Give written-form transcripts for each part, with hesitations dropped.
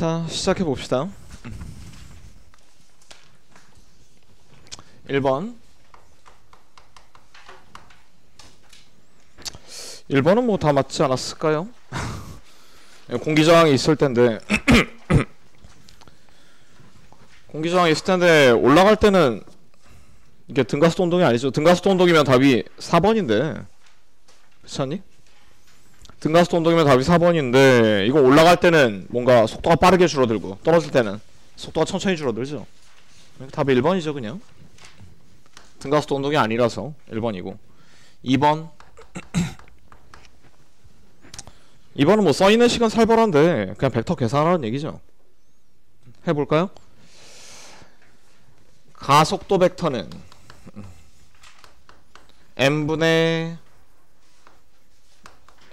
자, 시작해 봅시다. 1번. 1번은 뭐 다 맞지 않았을까요? 공기저항이 있을 텐데 공기저항이 있을 텐데 올라갈 때는 이게 등가속도 운동이 아니죠. 등가속도 운동이면 답이 4번인데 그렇지 않니? 등가속도 운동이면 답이 4번인데 이거 올라갈 때는 뭔가 속도가 빠르게 줄어들고 떨어질 때는 속도가 천천히 줄어들죠. 답이 1번이죠 그냥. 등가속도 운동이 아니라서 1번이고 2번 2번은 뭐 써있는 시간 살벌한데 그냥 벡터 계산하는 얘기죠. 해볼까요? 가속도 벡터는 m분의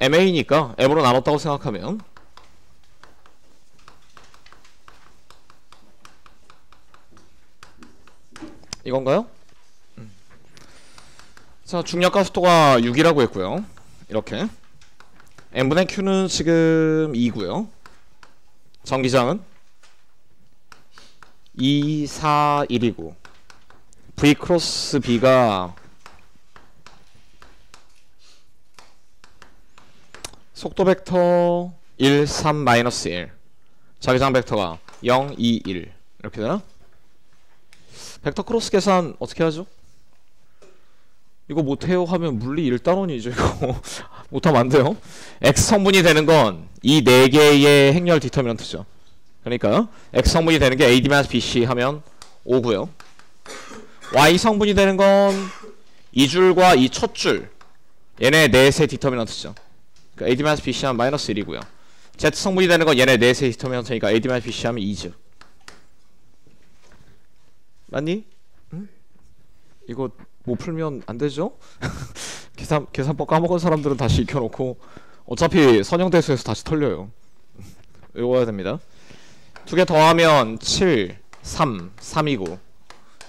ma니까 m으로 나눴다고 생각하면 이건가요? 자, 중력가속도가 6이라고 했고요. 이렇게 m분의 q는 지금 2고요. 전기장은 2, 4, 1이고 v 크로스 b가 속도 벡터 1, 3, 마이너스 1 자기장 벡터가 0, 2, 1 이렇게 되나? 벡터 크로스 계산 어떻게 하죠? 이거 못해요 하면 물리 1단원이죠 이거 못하면 안 돼요. X 성분이 되는 건 이 4개의 행렬 디터미넌트죠. 그러니까 X 성분이 되는 게 AD-BC 하면 5고요. Y 성분이 되는 건 이 줄과 이 첫 줄 얘네 넷의 디터미넌트죠. 그러니까 AD-BC 하면 마이너스 1이고요. Z 성분이 되는 건 얘네 넷의 디터미넌트니까 AD-BC 하면 2죠. 맞니? 응? 이거 못 풀면 안 되죠? 계산법 까먹은 사람들은 다시 익혀놓고 어차피 선형대수에서 다시 털려요. 외워야 됩니다. 두 개 더하면 7, 3, 3이고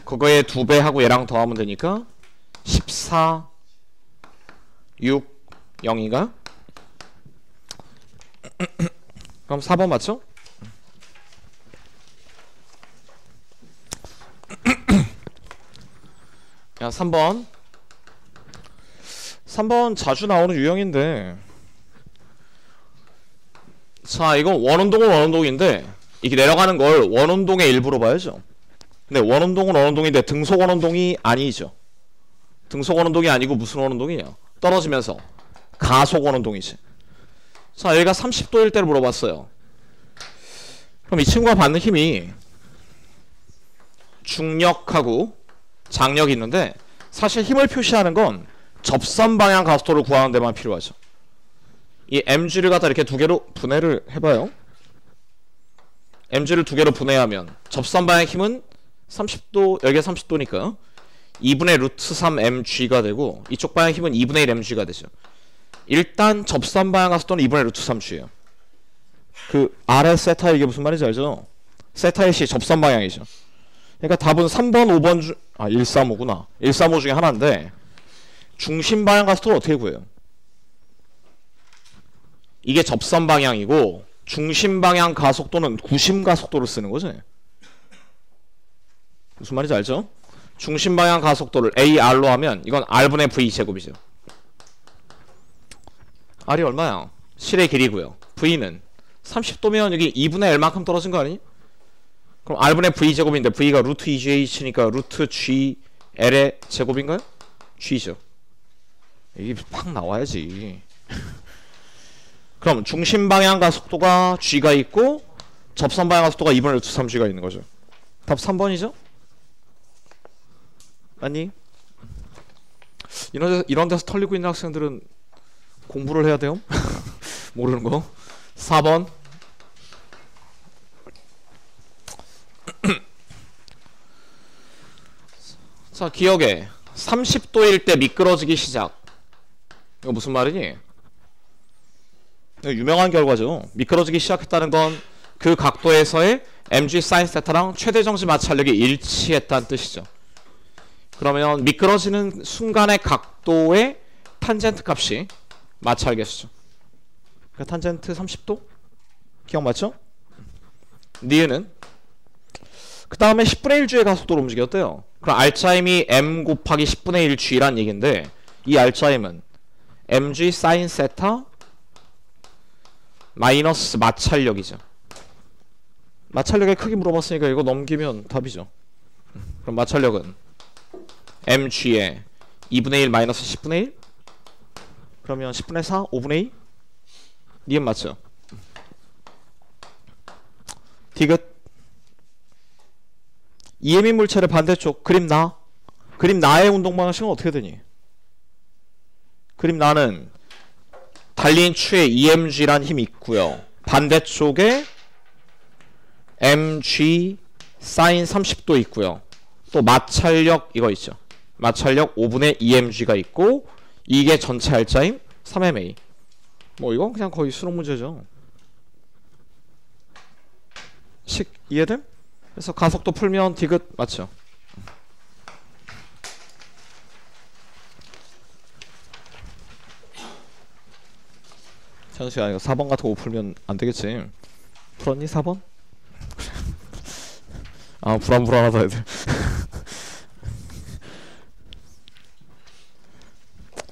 그거에 2배 하고 얘랑 더하면 되니까 14, 6, 0인가? 그럼 4번 맞죠? 야, 3번. 3번 자주 나오는 유형인데 자, 이건 원운동은 원운동인데 이게 내려가는 걸 원운동의 일부로 봐야죠. 근데 원운동은 원운동인데 등속 원운동이 아니죠. 등속 원운동이 아니고 무슨 원운동이냐? 떨어지면서 가속 원운동이지. 자, 얘가 30도일 때를 물어봤어요. 그럼 이 친구가 받는 힘이 중력하고 장력이 있는데 사실 힘을 표시하는 건 접선 방향 가속도를 구하는 데만 필요하죠. 이 mg를 갖다 이렇게 2개로 분해를 해봐요. mg를 2개로 분해하면 접선 방향 힘은 30도, 여기가 30도니까 2분의 루트 3 mg가 되고 이쪽 방향 힘은 2분의 1 mg가 되죠. 일단 접선 방향 가속도는 2분의 루트 3g예요. 그 아래 세타 이게 무슨 말인지 알죠? 세타의 시 접선 방향이죠. 그러니까 답은 3번, 5번 중 135구나. 135 중에 하나인데 중심 방향 가속도를 어떻게 구해요? 이게 접선 방향이고 중심 방향 가속도는 구심 가속도를 쓰는 거지. 무슨 말인지 알죠? 중심 방향 가속도를 AR로 하면 이건 R분의 V 제곱이죠. R이 얼마야? 실의 길이고요. V는 30도면 여기 2분의 L만큼 떨어진 거 아니? 그럼 R분의 V 제곱인데 V가 루트 2GH니까 루트 GL의 제곱인가요? G죠. 이게 팍 나와야지. 그럼 중심 방향 가속도가 G가 있고 접선 방향 가속도가 2분의 루트 3G가 있는 거죠. 답 3번이죠? 아니? 이런 데서 털리고 있는 학생들은 공부를 해야 돼요? 모르는 거. 4번. 자, 기억에 30도일 때 미끄러지기 시작. 이거 무슨 말이니? 이거 유명한 결과죠. 미끄러지기 시작했다는 건 그 각도에서의 mg sin θ랑 최대 정지 마찰력이 일치했다는 뜻이죠. 그러면 미끄러지는 순간의 각도의 탄젠트 값이 마찰계수죠. 그러니까 탄젠트 30도? 기억 맞죠? 니은은 그 다음에 10분의 1g의 가속도로 움직였대요. 그럼 알짜임이 m 곱하기 10분의 1g란 얘긴데 이 알짜임은 mg sin 세타 마이너스 마찰력이죠. 마찰력의 크기 물어봤으니까 이거 넘기면 답이죠. 그럼 마찰력은 mg의 2분의 1 마이너스 10분의 1? 그러면 10분의 4? 5분의 2? 니은 맞죠? 디귿 EM인 물체의 반대쪽 그림 나. 그림 나의 운동 방식은 어떻게 되니? 그림 나는 달린 추에 EMG란 힘이 있고요. 반대쪽에 MG 사인 30도 있고요. 또 마찰력 이거 있죠. 마찰력 5분의 EMG가 있고 이게 전체 알짜임 3MA. 뭐 이건 그냥 거의 수능 문제죠. 식 이해됨? 그래서 가속도 풀면 디귿 맞죠? 현수야 이거 4번 같은 거 풀면 안 되겠지. 풀었니 4번? 아 불안불안하다 애들.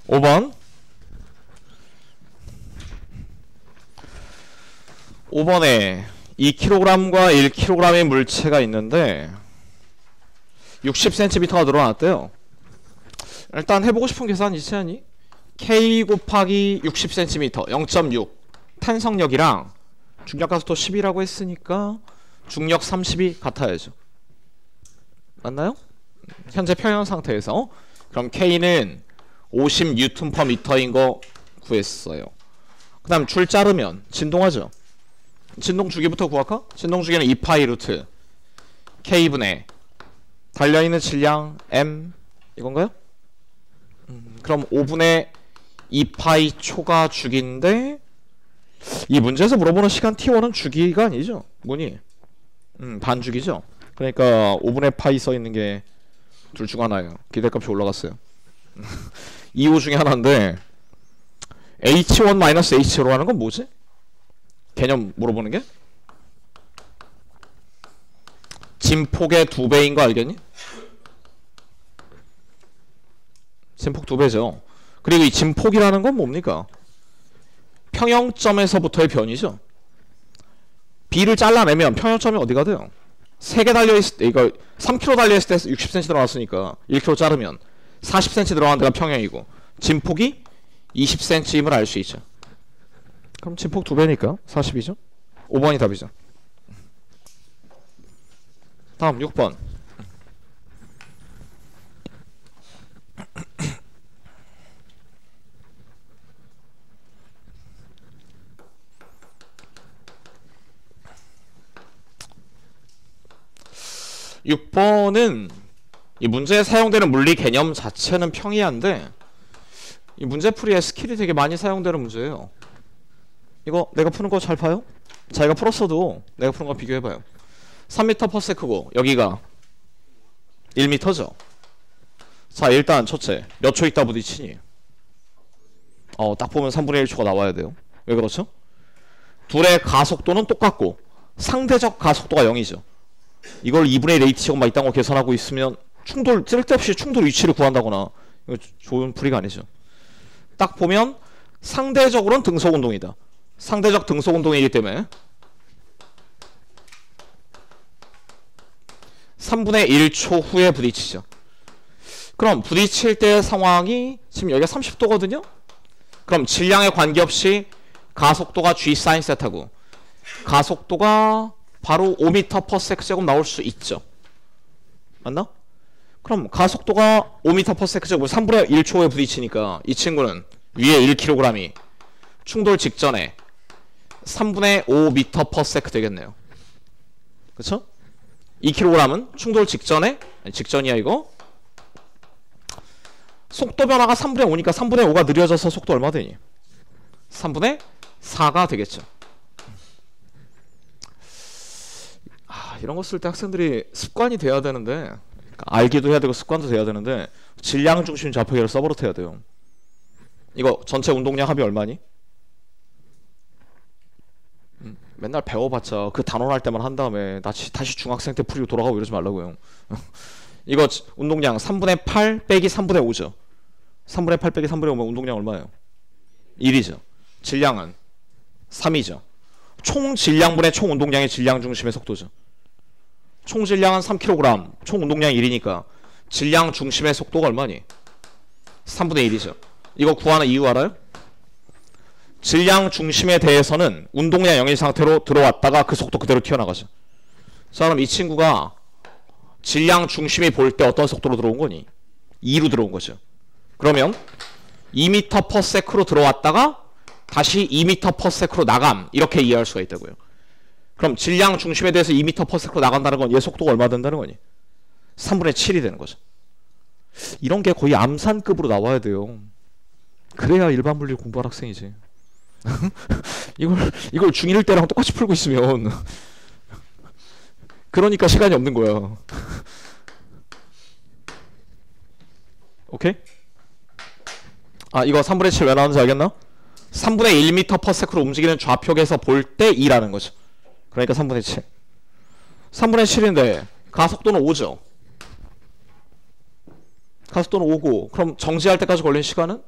5번 5번에 2kg과 1kg의 물체가 있는데 60cm가 늘어났대요. 일단 해보고 싶은 계산 있지 않니? K 곱하기 60cm 0.6 탄성력이랑 중력가속도 10이라고 했으니까 중력 30이 같아야죠. 맞나요? 현재 평형 상태에서 그럼 K는 50Nm/m인 거 구했어요. 그 다음 줄 자르면 진동하죠. 진동 주기부터 구할까? 진동 주기는 2파이 루트 K분의 달려있는 질량 M 이건가요? 그럼 5분의 2파이 초가 주기인데 이 문제에서 물어보는 시간 T1은 주기가 아니죠. 뭐니? 반주기죠. 그러니까 5분의 파이 써있는 게 둘 중 하나예요. 기대값이 올라갔어요. 2호 중에 하나인데 H1-H0로 하는 건 뭐지? 개념 물어보는 게? 진폭의 2배인 거 알겠니? 진폭 2배죠. 그리고 이 진폭이라는 건 뭡니까? 평형점에서부터의 변이죠. B를 잘라내면 평형점이 어디가 돼요? 3개 달려있을 때 이거 3km 달려있을 때 60cm 들어갔으니까 1km 자르면 40cm 들어가는 데가 평형이고 진폭이 20cm임을 알 수 있죠. 그럼 진폭 2배니까 40이죠. 5번이 답이죠. 다음 6번 6번은 이 문제에 사용되는 물리 개념 자체는 평이한데 이 문제풀이에 스킬이 되게 많이 사용되는 문제예요. 이거 내가 푸는 거 잘 봐요? 자기가 풀었어도 내가 푸는 거 비교해봐요. 3m/s고 여기가 1m죠. 자 일단 첫째 몇 초 있다 부딪히니? 딱 보면 3분의 1초가 나와야 돼요. 왜 그렇죠? 둘의 가속도는 똑같고 상대적 가속도가 0이죠. 이걸 2분의 1 AT제곱 막 이딴 거 계산하고 있으면 충돌 쓸데없이 충돌 위치를 구한다거나 이거 좋은 풀이가 아니죠. 딱 보면 상대적으로는 등속운동이다. 상대적 등속운동이기 때문에 3분의 1초 후에 부딪히죠. 그럼 부딪힐 때의 상황이 지금 여기가 30도거든요. 그럼 질량에 관계없이 가속도가 G sin 세타고 가속도가 바로 5m/s 나올 수 있죠. 맞나? 그럼 가속도가 5m/s 3분의 1초에 부딪히니까 이 친구는 위에 1kg이 충돌 직전에 3분의 5m/s 되겠네요. 그쵸? 2kg은 충돌 직전에 직전이야 이거. 속도 변화가 3분의 5니까 3분의 5가 느려져서 속도 얼마 되니? 3분의 4가 되겠죠. 이런 거 쓸 때 학생들이 습관이 돼야 되는데 그러니까 알기도 해야 되고 습관도 돼야 되는데 질량 중심 좌표계를 써버릇해야 돼요. 이거 전체 운동량 합이 얼마니? 맨날 배워봤자 그 단원 할 때만 한 다음에 다시 중학생 때 풀이고 돌아가고 이러지 말라고요. 이거 운동량 3분의 8 빼기 3분의 5죠. 3분의 8 빼기 3분의 5면 운동량 얼마예요? 1이죠. 질량은 3이죠. 총 질량분의 총 운동량의 질량 중심의 속도죠. 총 질량은 3kg, 총 운동량이 1이니까 질량 중심의 속도가 얼마니? 3분의 1이죠. 이거 구하는 이유 알아요? 질량 중심에 대해서는 운동량 0인 상태로 들어왔다가 그 속도 그대로 튀어나가죠. 자, 그럼 이 친구가 질량 중심이 볼 때 어떤 속도로 들어온 거니? 2로 들어온 거죠. 그러면 2m/s로 들어왔다가 다시 2m/s로 나감, 이렇게 이해할 수가 있다고요. 그럼 질량 중심에 대해서 2m/s로 나간다는 건 얘 속도가 얼마 된다는 거니? 3분의 7이 되는 거죠. 이런 게 거의 암산급으로 나와야 돼요. 그래야 일반 물리 공부할 학생이지. 이걸 중1 때랑 똑같이 풀고 있으면 그러니까 시간이 없는 거야. 오케이? 아, 이거 3분의 7 왜 나오는지 알겠나? 3분의 1m/s로 움직이는 좌표에서 볼 때 2라는 거죠. 그러니까 3분의 7. 3분의 7인데 가속도는 5죠. 가속도는 5고, 그럼 정지할 때까지 걸린 시간은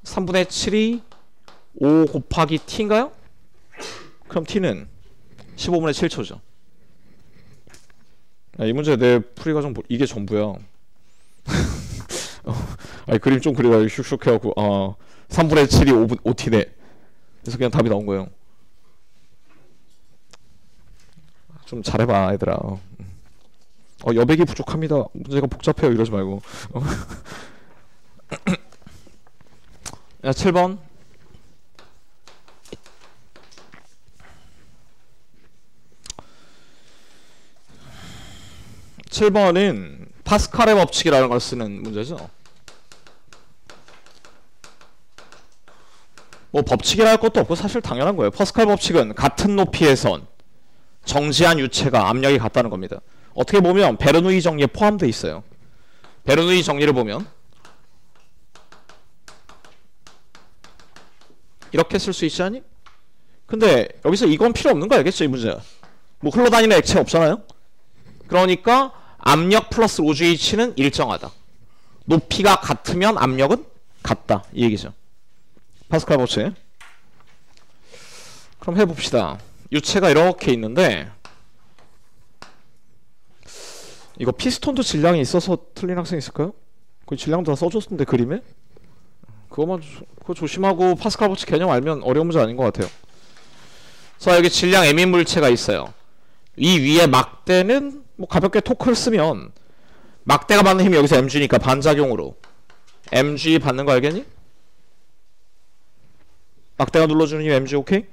3분의 7이 5 곱하기 t인가요? 그럼 t는 15분의 7초죠. 야, 이 문제 내 풀이 과정 이게 전부야. 아니, 그림 좀 그리다 슉슉 해갖고 3분의 7이 5t네. 그래서 그냥 답이 나온 거예요. 좀 잘해봐 얘들아. 여백이 부족합니다. 문제가 복잡해요. 이러지 말고. 야, 7번. 7번은 파스칼의 법칙이라는 걸 쓰는 문제죠. 뭐 법칙이라 할 것도 없고 사실 당연한 거예요. 파스칼 법칙은 같은 높이의 선, 정지한 유체가 압력이 같다는 겁니다. 어떻게 보면 베르누이 정리에 포함되어 있어요. 베르누이 정리를 보면 이렇게 쓸 수 있지 않니? 근데 여기서 이건 필요 없는 거 알겠죠? 이 문제. 뭐 흘러다니는 액체 없잖아요? 그러니까 압력 플러스 로주H는 일정하다. 높이가 같으면 압력은 같다. 이 얘기죠. 파스칼 법칙. 그럼 해봅시다. 유체가 이렇게 있는데 이거 피스톤도 질량이 있어서 틀린 학생 있을까요? 그 질량도 다 써줬는데 그림에? 그거 조심하고 파스칼 법칙 개념 알면 어려운 문제 아닌 것 같아요. 자, 여기 질량 M인 물체가 있어요. 이 위에 막대는 뭐 가볍게 토크를 쓰면 막대가 받는 힘이 여기서 mg니까 반작용으로 mg 받는 거 알겠니? 막대가 눌러주는 힘 mg. 오케이?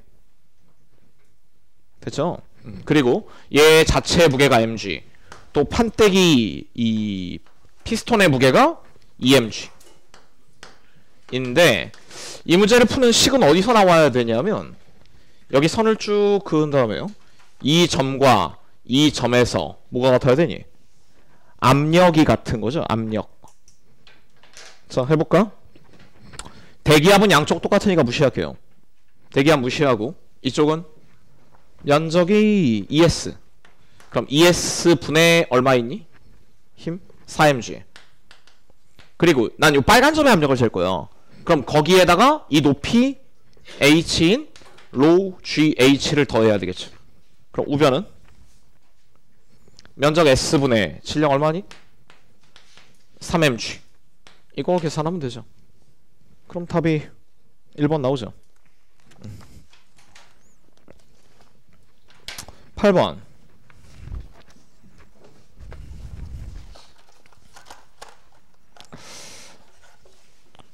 됐죠? 그리고 얘 자체의 무게가 mg, 또 판때기 이 피스톤의 무게가 emg 인데, 이 문제를 푸는 식은 어디서 나와야 되냐면 여기 선을 쭉 그은 다음에요, 이 점과 이 점에서 뭐가 같아야 되니? 압력이 같은 거죠. 압력. 자, 해볼까? 대기압은 양쪽 똑같으니까 무시할게요. 대기압 무시하고 이쪽은 면적이 ES. 그럼 ES 분의 얼마 있니? 힘? 4mg. 그리고 난 이 빨간 점의 압력을 잴 거예요. 그럼 거기에다가 이 높이 H인 로우 GH를 더해야 되겠죠. 그럼 우변은 면적 S분의 질량 얼마니? 3mg. 이거 계산하면 되죠. 그럼 답이 1번 나오죠. 8번.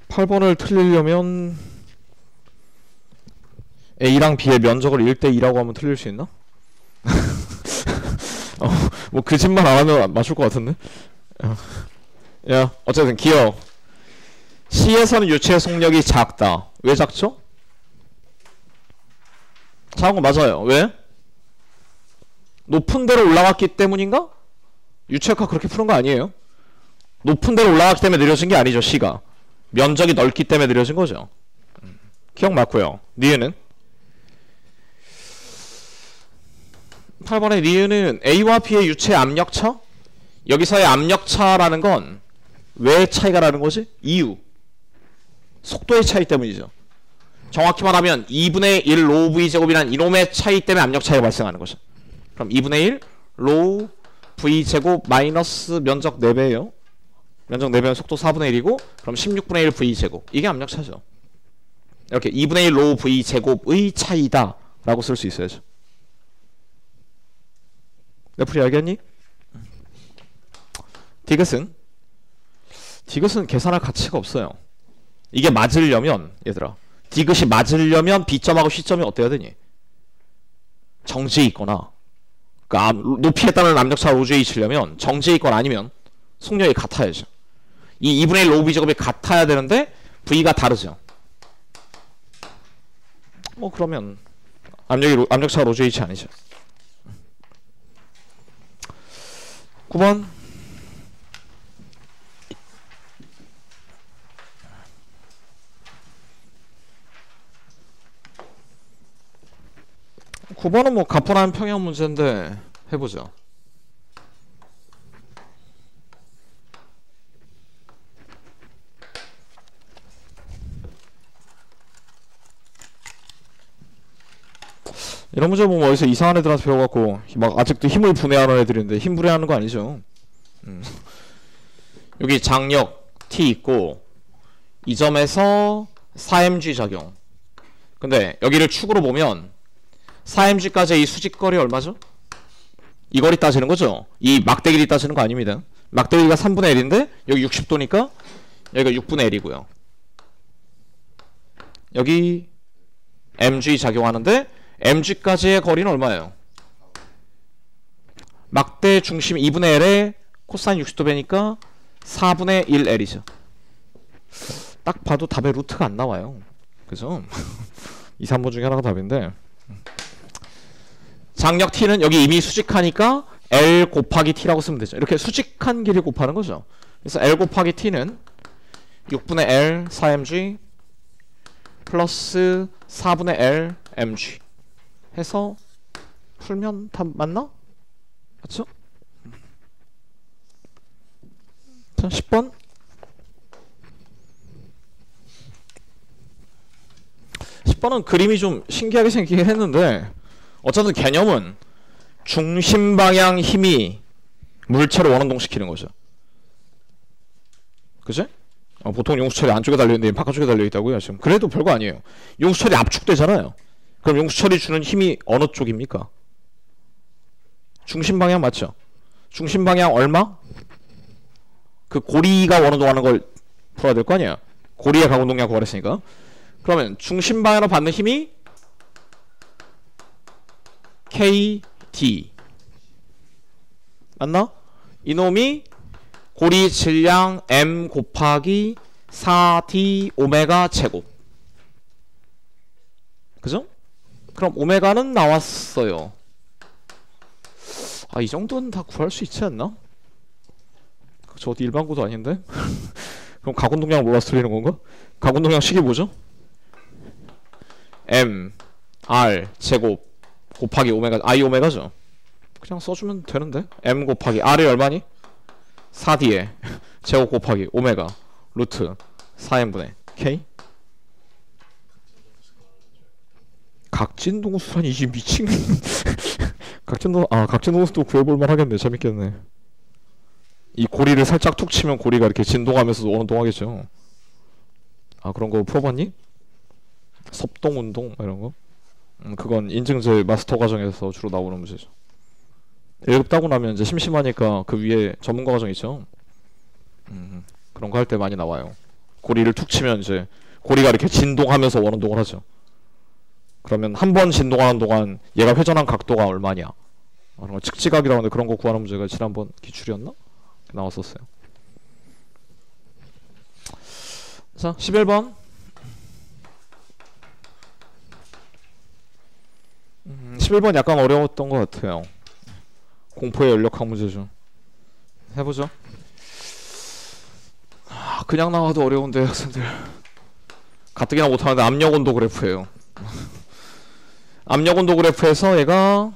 8번을 틀리려면 A랑 B의 면적을 1대2라고 하면 틀릴 수 있나? 뭐 그 짓만 안 하면 맞출 것 같은데? 야, 어쨌든 기억. C에서는 유체의 속력이 작다. 왜 작죠? 작은 거 맞아요. 왜? 높은 데로 올라갔기 때문인가? 유체역학 그렇게 푸는 거 아니에요? 높은 데로 올라갔기 때문에 느려진 게 아니죠. C가 면적이 넓기 때문에 느려진 거죠. 기억 맞고요. 니은은 8번의 니은은 A와 B의 유체 압력차? 여기서의 압력차라는 건 왜 차이가 나는 거지? 이유. 속도의 차이 때문이죠. 정확히 말하면 2분의 1 로우 V제곱이란 이놈의 차이 때문에 압력 차이가 발생하는 거죠. 그럼 2분의 1 로우 V제곱 마이너스 면적 4배예요. 면적 4배면 속도 4분의 1이고 그럼 16분의 1 V제곱. 이게 압력 차죠. 이렇게 2분의 1 로우 V제곱의 차이다 라고 쓸 수 있어야죠. 레플이 알겠니? 디귿은 계산할 가치가 없어요. 이게 맞으려면 얘들아 디귿이 맞으려면 B점하고 C점이 어때야 되니? 정지해 있거나 그러니까 높이에 따른 압력차 로주에 있으려면 정지해 있거나 아니면 속력이 같아야죠. 이 2분의 1 로우 V제곱이 같아야 되는데 V가 다르죠. 뭐 그러면 압력차 로주에 있지 아니죠. 9번 9번은 뭐 가뿐한 평형 문제인데 해보죠. 이런 문제 보면 어디서 이상한 애들한테 배워갖고 막 아직도 힘을 분해하는 애들인데 힘 분해하는 거 아니죠. 여기 장력 T 있고 이 점에서 4mg 작용. 근데 여기를 축으로 보면 4mg까지의 이 수직거리 얼마죠? 이 거리 따지는 거죠. 이 막대 길이 따지는 거 아닙니다. 막대 길이가 3분의 1인데 여기 60도니까 여기가 6분의 1이고요. 여기 mg 작용하는데 mg까지의 거리는 얼마예요? 막대 중심 2분의 1에 코사인 60도 배니까 4분의 1L이죠. 딱 봐도 답에 루트가 안 나와요. 그죠? 2, 3번 중에 하나가 답인데 장력 T는 여기 이미 수직하니까 L 곱하기 T라고 쓰면 되죠. 이렇게 수직한 길이 곱하는 거죠. 그래서 L 곱하기 T는 6분의 L 4mg 플러스 4분의 L mg 해서 풀면 답 맞나? 맞죠? 자, 10번 10번은 그림이 좀 신기하게 생기긴 했는데 어쨌든 개념은 중심 방향 힘이 물체를 원운동시키는 거죠. 그치? 보통 용수철이 안쪽에 달려있는데 바깥쪽에 달려있다고요 지금. 그래도 별거 아니에요. 용수철이 압축되잖아요. 그럼 용수철이 주는 힘이 어느 쪽입니까? 중심 방향 맞죠? 중심 방향 얼마? 그 고리가 원운동하는 걸 풀어야 될 거 아니야. 고리의 가운동량 구하랬으니까. 그러면 중심 방향으로 받는 힘이 KD 맞나? 이놈이 고리 질량 M 곱하기 4D 오메가 제곱. 그죠? 그럼 오메가는 나왔어요. 이 정도는 다 구할 수 있지 않나? 저 어디 일반고도 아닌데? 그럼 가운동량 몰라서 틀리는 건가? 가운동량 식이 뭐죠? M R 제곱 곱하기 오메가 I 오메가죠. 그냥 써주면 되는데. M 곱하기 R이 얼마니? 4D에 제곱 곱하기 오메가 루트 4n분의 K. 각진동수라니 이게 미친. 각진동수도 구해볼만 하겠네. 재밌겠네. 이 고리를 살짝 툭 치면 고리가 이렇게 진동하면서 원운동하겠죠. 그런 거 풀어봤니? 섭동운동 이런 거? 그건 인증제 마스터 과정에서 주로 나오는 문제죠. 1급 따고 나면 이제 심심하니까 그 위에 전문가 과정 있죠. 그런 거 할 때 많이 나와요. 고리를 툭 치면 이제 고리가 이렇게 진동하면서 원운동을 하죠. 그러면 한 번 진동하는 동안 얘가 회전한 각도가 얼마냐? 그런 거 측지각이라고 하는데 그런 거 구하는 문제가 지난번 기출이었나? 나왔었어요. 자, 11번. 11번 약간 어려웠던 것 같아요. 공포의 연력학 문제죠. 해보죠. 그냥 나와도 어려운데 학생들 가뜩이나 못하는데 압력온도 그래프예요. 압력온도 그래프에서 얘가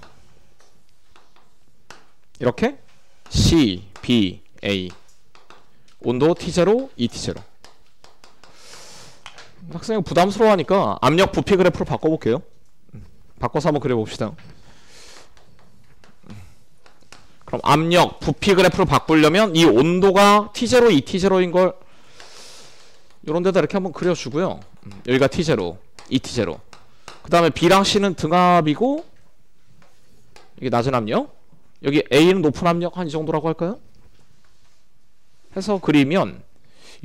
이렇게 C, B, A 온도 T0, ET0. 학생이 부담스러워하니까 압력 부피 그래프로 바꿔볼게요. 바꿔서 한번 그려봅시다. 그럼 압력 부피 그래프로 바꾸려면 이 온도가 T0, ET0인 걸 요런 데다 이렇게 한번 그려주고요. 여기가 T0, ET0. 그 다음에 B랑 C는 등압이고 이게 낮은 압력, 여기 A는 높은 압력, 한 이 정도라고 할까요? 해서 그리면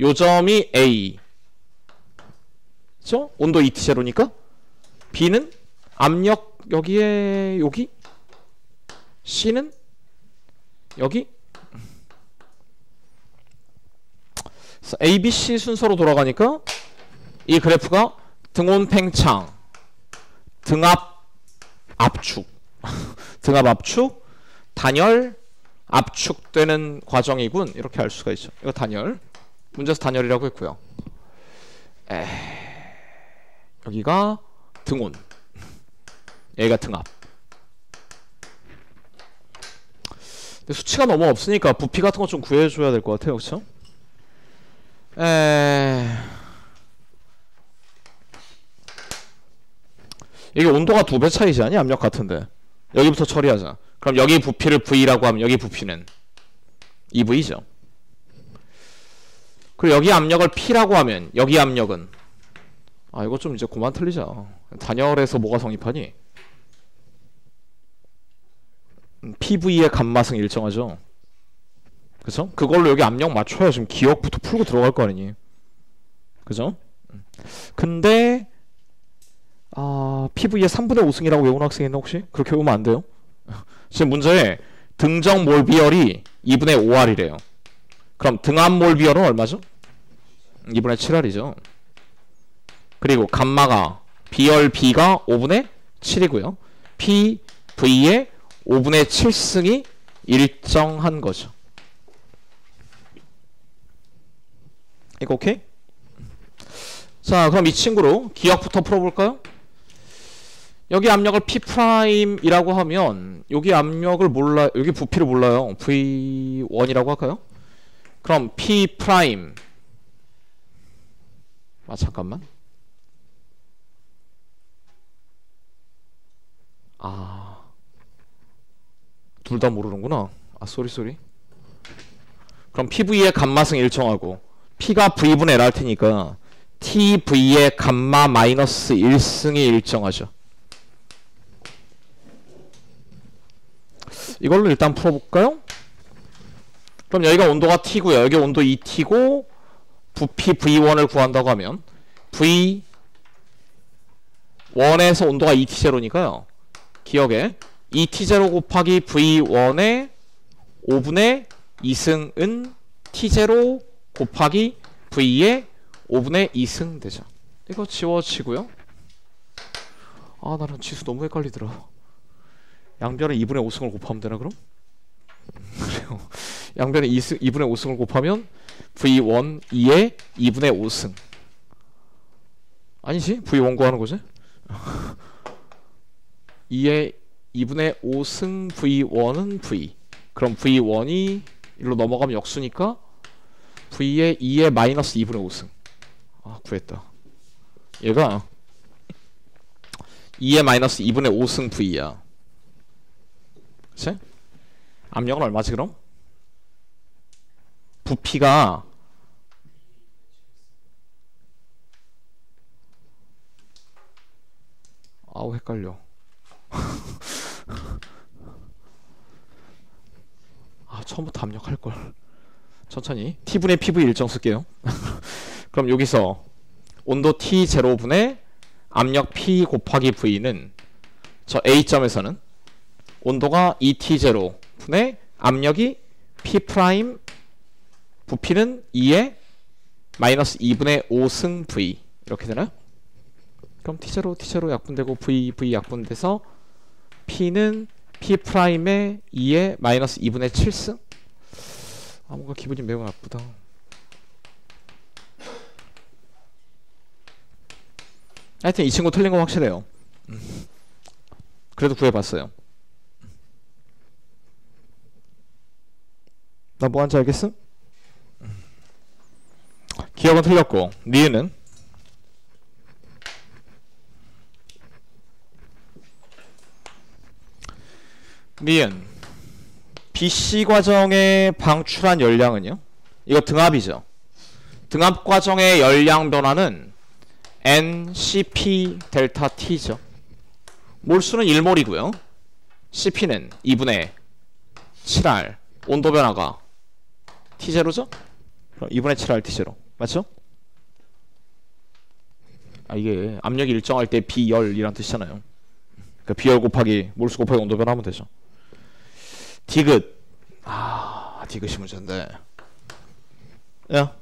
요 점이 A, 그쵸? 온도 ET0니까 B는 압력 여기에 여기, C는 여기. 그래서 A, B, C 순서로 돌아가니까 이 그래프가 등온 팽창, 등압 압축 등압 압축, 단열 압축되는 과정이군, 이렇게 알 수가 있죠. 이거 단열, 문제에서 단열이라고 했고요. 여기가 등온, 여기가 등압. 근데 수치가 너무 없으니까 부피 같은 거 좀 구해줘야 될 것 같아요. 그쵸? 이게 온도가 2배 차이지 않니? 압력 같은데 여기부터 처리하자. 그럼 여기 부피를 V라고 하면 여기 부피는 2V죠. 그리고 여기 압력을 P라고 하면 여기 압력은, 이거 좀 이제 그만 틀리자. 단열에서 뭐가 성립하니? PV의 감마승 일정하죠. 그죠? 그걸로 여기 압력 맞춰야 지금 기억부터 풀고 들어갈 거 아니니. 그죠? 근데 PV의 3분의 5승이라고 외우는 학생 있나 혹시? 그렇게 외우면 안 돼요. 지금 문제에 등정 몰 비열이 2분의 5R이래요. 그럼 등압 몰 비열은 얼마죠? 2분의 7R이죠. 그리고 감마가 비열 B가 5분의 7이고요. PV의 5분의 7승이 일정한 거죠. 이거 오케이? 자, 그럼 이 친구로 기억부터 풀어볼까요? 여기 압력을 P'이라고 하면 여기 압력을 몰라, 여기 부피를 몰라요. V1이라고 할까요? 그럼 P', 잠깐만. 둘 다 모르는구나. 쏘리. 그럼 PV의 감마승 일정하고 P가 V분의 L 할 테니까 TV의 감마 마이너스 1승이 일정하죠. 이걸로 일단 풀어볼까요? 그럼 여기가 온도가 T고요. 여기 온도 ET고 부피 V1을 구한다고 하면 V1에서 온도가 ET0니까요. 기억에 ET0 곱하기 V1의 5분의 2승은 T0 곱하기 V의 5분의 2승 되죠. 이거 지워지고요. 나는 지수 너무 헷갈리더라. 양변에 2분의 5승을 곱하면 되나 그럼? 그래요. 양변에 2분의 5승을 곱하면 V1, 2의 2분의 5승. 아니지? V1 구하는 거지? 2의 2분의 5승 V1은 V. 그럼 V1이 일로 넘어가면 역수니까 V의 2의 마이너스 2분의 5승. 구했다. 얘가 2의 마이너스 2분의 5승 V야. 그치? 압력은 얼마지 그럼? 부피가 헷갈려. 처음부터 압력할걸. 천천히 T분의 PV 일정 쓸게요. 그럼 여기서 온도 T0분의 압력 P 곱하기 V는 저 A점에서는 온도가 ET0 분의 압력이 P', 부피는 2의 마이너스 2분의 5승 V. 이렇게 되나요? 그럼 T0 약분되고 V 약분돼서 P는 P'의 2의 마이너스 2분의 7승? 뭔가 기분이 매우 나쁘다. 하여튼 이 친구 틀린 거 확실해요. 그래도 구해봤어요. 나 뭐 하는지 알겠음? 기억은 틀렸고 니은은 니은 BC 과정에 방출한 열량은요? 이거 등압이죠. 등압 과정의 열량 변화는 NCP 델타 T죠. 몰수는 1몰이고요. CP는 2분의 7R. 온도 변화가 T0죠? 그럼 2분의 7R T0. 맞죠? 아, 이게 압력이 일정할 때 비열이란 뜻이잖아요. 그러니까 비열 곱하기 몰수 곱하기 온도 변화하면 되죠. 디귿. 디귿이 문제인데. 야,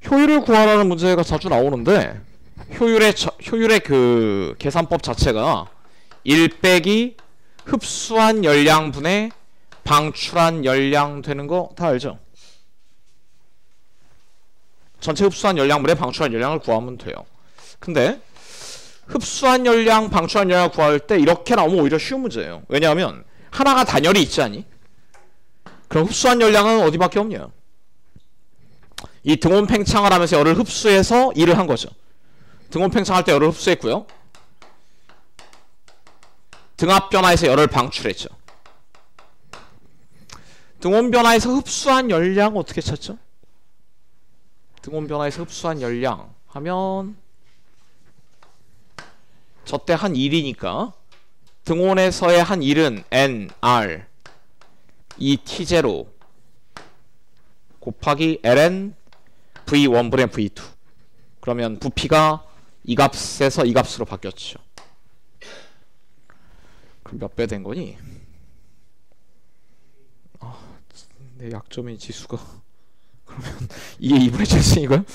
효율을 구하라는 문제가 자주 나오는데 효율의 그 계산법 자체가 1 빼기 흡수한 열량분의 방출한 열량 되는 거 다 알죠? 전체 흡수한 열량분의 방출한 열량을 구하면 돼요. 근데 흡수한 열량, 방출한 열량을 구할 때 이렇게 나오면 오히려 쉬운 문제예요. 왜냐하면 하나가 단열이 있지 않니? 그럼 흡수한 열량은 어디밖에 없냐? 이 등온 팽창을 하면서 열을 흡수해서 일을 한 거죠. 등온 팽창할 때 열을 흡수했고요. 등압 변화에서 열을 방출했죠. 등온 변화에서 흡수한 열량 어떻게 찾죠? 등온 변화에서 흡수한 열량 하면 저때 한 1이니까 등온에서의 한 1은 NR 이 T0 곱하기 ln V1분의 V2. 그러면 부피가 이 값에서 이 값으로 바뀌었죠. 그럼 몇 배 된 거니? 내 약점인 지수가 그러면 2의 2분의 7승이고요?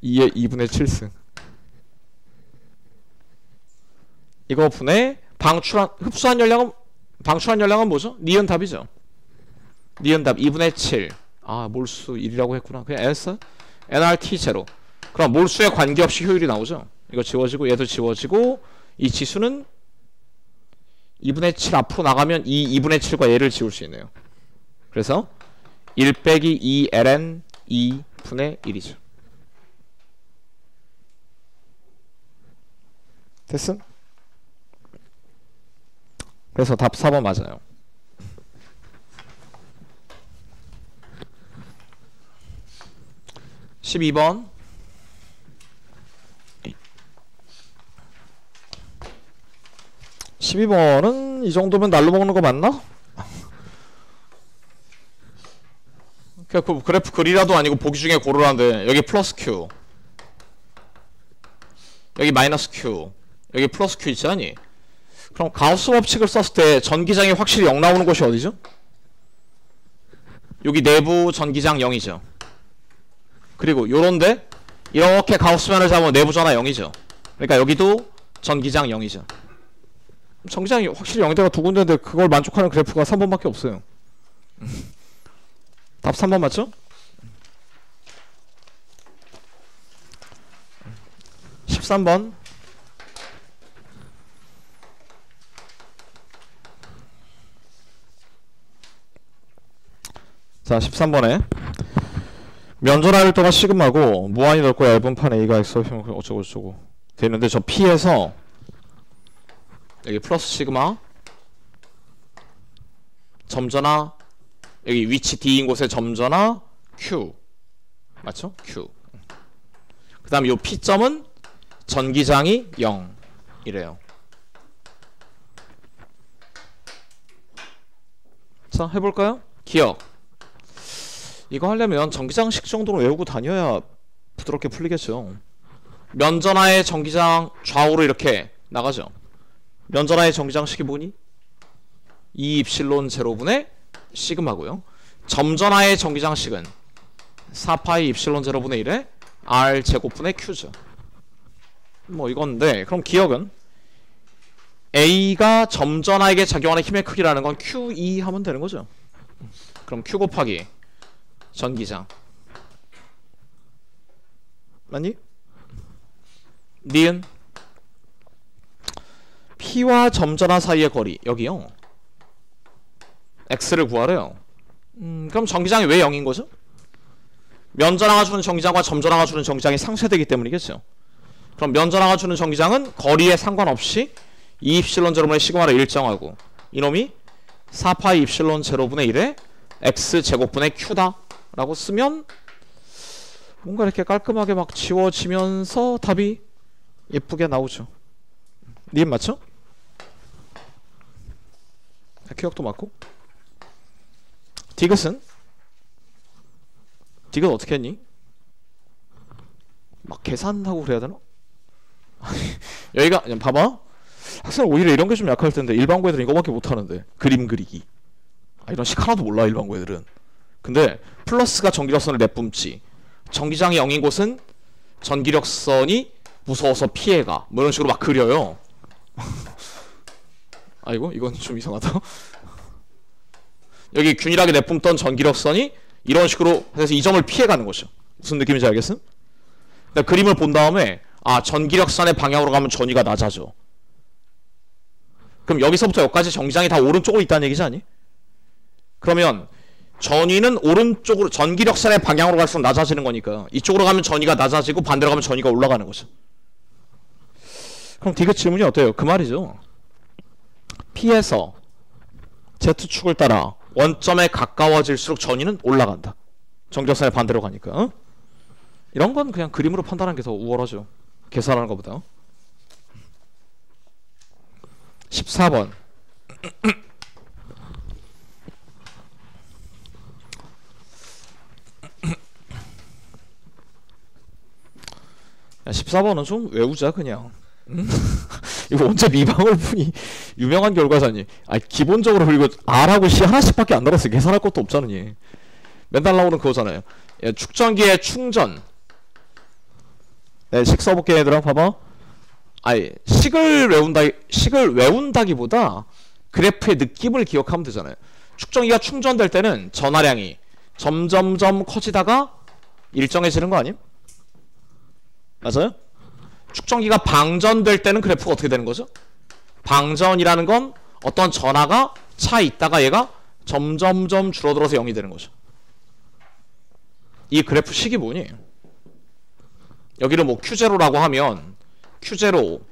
2의 2분의 7승. 이거 분의 흡수한 열량은 뭐죠? 니은 답이죠. 니은 답 2분의 7. 몰수 1이라고 했구나. 그냥 S nRT 제로. 그럼 몰수에 관계없이 효율이 나오죠. 이거 지워지고 얘도 지워지고 이 지수는 2분의 7 앞으로 나가면 이 2분의 7과 얘를 지울 수 있네요. 그래서 1 빼기 2 ln 2분의 1이죠. 됐음? 그래서 답 4번 맞아요. 12번 12번은 이 정도면 날로 먹는 거 맞나? 그 그래프 글이라도 아니고 보기 중에 고르라는데 여기 플러스 Q 여기 마이너스 Q 여기 플러스 Q 있지 않니? 그럼 가우스 법칙을 썼을 때 전기장이 확실히 0 나오는 곳이 어디죠? 여기 내부 전기장 0이죠. 그리고 요런데 이렇게 가우스면을 잡으면 내부 전하 0이죠. 그러니까 여기도 전기장 0이죠. 전기장이 확실히 0대가 두 군데인데 그걸 만족하는 그래프가 3번밖에 없어요. 답 3번 맞죠? 13번 자 13번에 면전화 활동가 시그마고 무한히 넓고 얇은 판 A가 X 어쩌고 저쩌고 되는데 저 P에서 여기 플러스 시그마 점전화 여기 위치 D인 곳에 점전화 Q 맞죠? Q 그 다음 요 P점은 전기장이 0 이래요. 자 해볼까요? 기억 이거 하려면 전기장식 정도로 외우고 다녀야 부드럽게 풀리겠죠. 면전하의 전기장 좌우로 이렇게 나가죠. 면전하의 전기장식이 뭐니? 2 입실론 제로분의 시그마고요. 점전하의 전기장식은 4파이 입실론 제로분의 1에 R 제곱분의 Q죠. 뭐 이건데 그럼 기억은 A가 점전하에게 작용하는 힘의 크기라는 건 QE 하면 되는 거죠. 그럼 Q 곱하기 전기장 맞니? 니은 P와 점전하 사이의 거리 여기요 X를 구하래요. 그럼 전기장이 왜 0인 거죠? 면전화가 주는 전기장과 점전화가 주는 전기장이 상쇄되기 때문이겠죠. 그럼 면전화가 주는 전기장은 거리에 상관없이 2입실론 제로분의 시그마를 일정하고 이놈이 4파이 입실론 제로분의 1에 x제곱분의 q다 라고 쓰면 뭔가 이렇게 깔끔하게 막 지워지면서 답이 예쁘게 나오죠. 님 맞죠? 기억도 맞고. 디귿은? 디귿 어떻게 했니? 막 계산하고 그래야 되나? 여기가 그냥 봐봐. 학생 오히려 이런 게 좀 약할 텐데 일반고 애들은 이거밖에 못하는데 그림 그리기. 이런 식 하나도 몰라 일반고 애들은. 근데 플러스가 전기력선을 내뿜지. 전기장이 0인 곳은 전기력선이 무서워서 피해가. 뭐 이런 식으로 막 그려요. 아이고 이건 좀 이상하다. 여기 균일하게 내뿜던 전기력선이 이런 식으로 해서 이 점을 피해가는 거죠. 무슨 느낌인지 알겠음? 그러니까 그림을 본 다음에 아 전기력선의 방향으로 가면 전위가 낮아져. 그럼 여기서부터 여기까지 전기장이 다 오른쪽으로 있다는 얘기지 않니? 그러면 전위는 오른쪽으로 전기력선의 방향으로 갈수록 낮아지는 거니까 이쪽으로 가면 전위가 낮아지고 반대로 가면 전위가 올라가는 거죠. 그럼 디귿 질문이 어때요? 그 말이죠. P에서 Z축을 따라 원점에 가까워질수록 전위는 올라간다. 전기력선의 반대로 가니까. 어? 이런 건 그냥 그림으로 판단하는 게 더 우월하죠. 계산하는 것보다. 14번. 야, 14번은 좀 외우자 그냥. 응? 이거 언제 미방을 푸니? 유명한 결과잖니. 기본적으로 그리고 R하고 C 하나씩밖에 안 달았어. 계산할 것도 없잖니. 맨날 나오는 그거잖아요. 야, 축전기의 충전. 네, 식 써볼게 얘들아. 봐봐. 식을 외운다기보다 그래프의 느낌을 기억하면 되잖아요. 축전기가 충전될 때는 전하량이 점점점 커지다가 일정해지는 거 아님? 맞아요? 축전기가 방전될 때는 그래프가 어떻게 되는 거죠? 방전이라는 건 어떤 전하가 차 있다가 얘가 점점점 줄어들어서 0이 되는 거죠. 이 그래프 식이 뭐니? 여기를 뭐 Q0라고 하면 Q0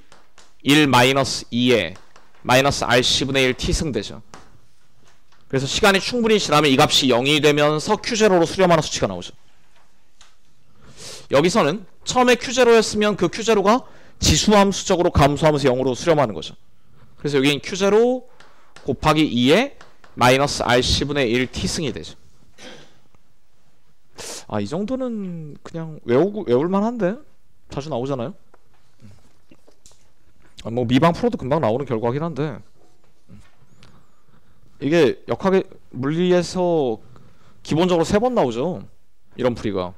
1-2에 마이너스 RC분의 1 T승되죠. 그래서 시간이 충분히 지나면 이 값이 0이 되면서 Q0로 수렴하는 수치가 나오죠. 여기서는 처음에 Q0였으면 그 Q0가 지수함수적으로 감소하면서 0으로 수렴하는 거죠. 그래서 여기는 Q0 곱하기 2에 마이너스 RC분의 1 T승이 되죠. 이 정도는 그냥 외울만 한데? 자주 나오잖아요? 뭐 미방 풀어도 금방 나오는 결과긴 한데 이게 역학의 물리에서 기본적으로 3번 나오죠. 이런 풀이가.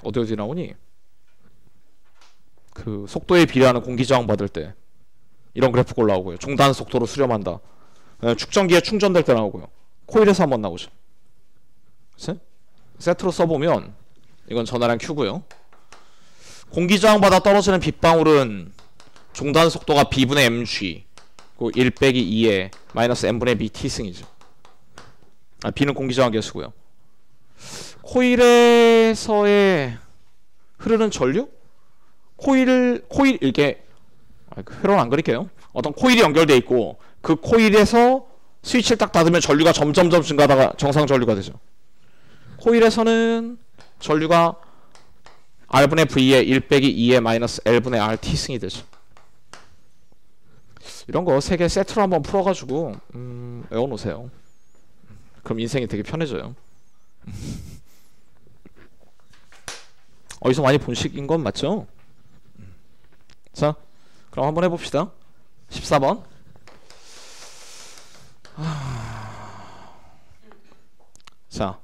어디 나오니? 그 속도에 비례하는 공기저항 받을 때 이런 그래프가 올라오고요. 중단 속도로 수렴한다. 축전기에 충전될 때 나오고요. 코일에서 한번 나오죠. 그치? 세트로 써보면 이건 전하량 Q고요. 공기저항 받아 떨어지는 빗방울은 종단 속도가 B분의 mg 1 빼기 2에 마이너스 m분의 b t승이죠. B는 공기저항 계수고요. 코일에서의 흐르는 전류? 코일 이렇게 회로는 안 그릴게요. 어떤 코일이 연결돼 있고 그 코일에서 스위치를 딱 닫으면 전류가 점점점 증가하다가 정상 전류가 되죠. 코일에서는 전류가 R분의 V에 1 빼기 2에 마이너스 L분의 R T승이 되죠. 이런 거 3개 세트로 한번 풀어가지고 외워놓으세요. 그럼 인생이 되게 편해져요. 어디서 많이 본 식인 건 맞죠? 자, 그럼 한번 해봅시다. 14번. 자,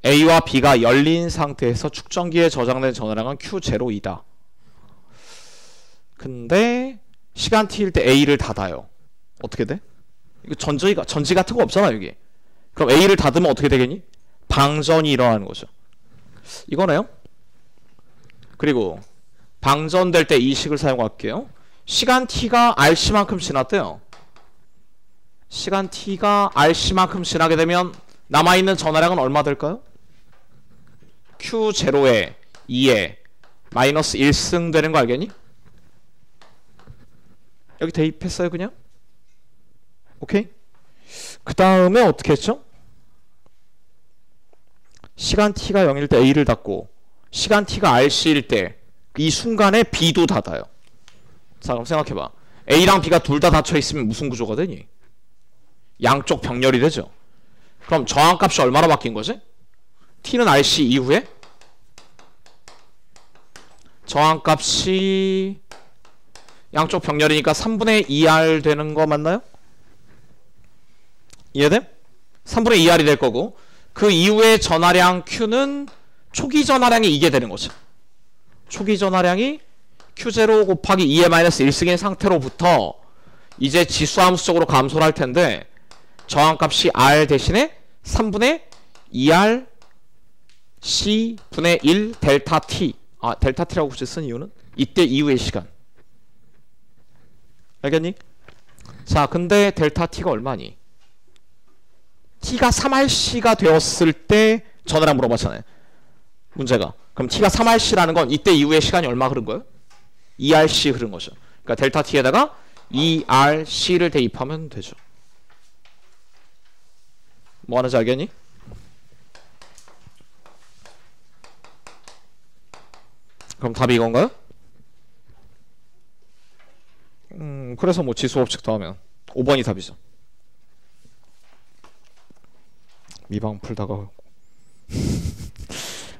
A와 B가 열린 상태에서 축전기에 저장된 전하량은 Q0이다. 근데 시간 t일 때 A를 닫아요. 어떻게 돼? 이거 전지 같은 거 없잖아 여기. 그럼 A를 닫으면 어떻게 되겠니? 방전이 일어나는 거죠. 이거네요. 그리고 방전될 때 이 식을 사용할게요. 시간 t가 RC만큼 지났대요. 시간 t가 rc만큼 지나게 되면 남아있는 전하량은 얼마 될까요? q0에 2에 마이너스 1승 되는 거 알겠니? 여기 대입했어요 그냥? 오케이? 그 다음에 어떻게 했죠? 시간 t가 0일 때 a를 닫고 시간 t가 rc일 때 이 순간에 b도 닫아요. 자 그럼 생각해봐. a랑 b가 둘 다 닫혀있으면 무슨 구조가 되니? 양쪽 병렬이 되죠. 그럼 저항값이 얼마나 바뀐 거지? t는 rc 이후에 저항값이 양쪽 병렬이니까 3분의 2r 되는 거 맞나요? 이해돼? 3분의 2r이 될 거고 그 이후에 전하량 q는 초기 전하량이 이게 되는 거죠. 초기 전하량이 q0 곱하기 2의 마이너스 1승인 상태로부터 이제 지수함수적으로 감소를 할 텐데 저항값이 r 대신에 3분의 2r c분의 1 델타 t 델타 t라고 굳이 쓴 이유는 이때 이후의 시간 알겠니? 자 근데 델타 t가 얼마니? t가 3rc가 되었을 때 전하량 물어봤잖아요. 문제가. 그럼 t가 3rc라는 건 이때 이후의 시간이 얼마 흐른 거예요? 2rc 흐른 거죠. 그러니까 델타 t에다가 2rc를 대입하면 되죠. 뭐 하는지 알겠니? 그럼 답이 이건가요? 그래서 뭐 지수법칙 더하면 5번이 답이죠. 미방 풀다가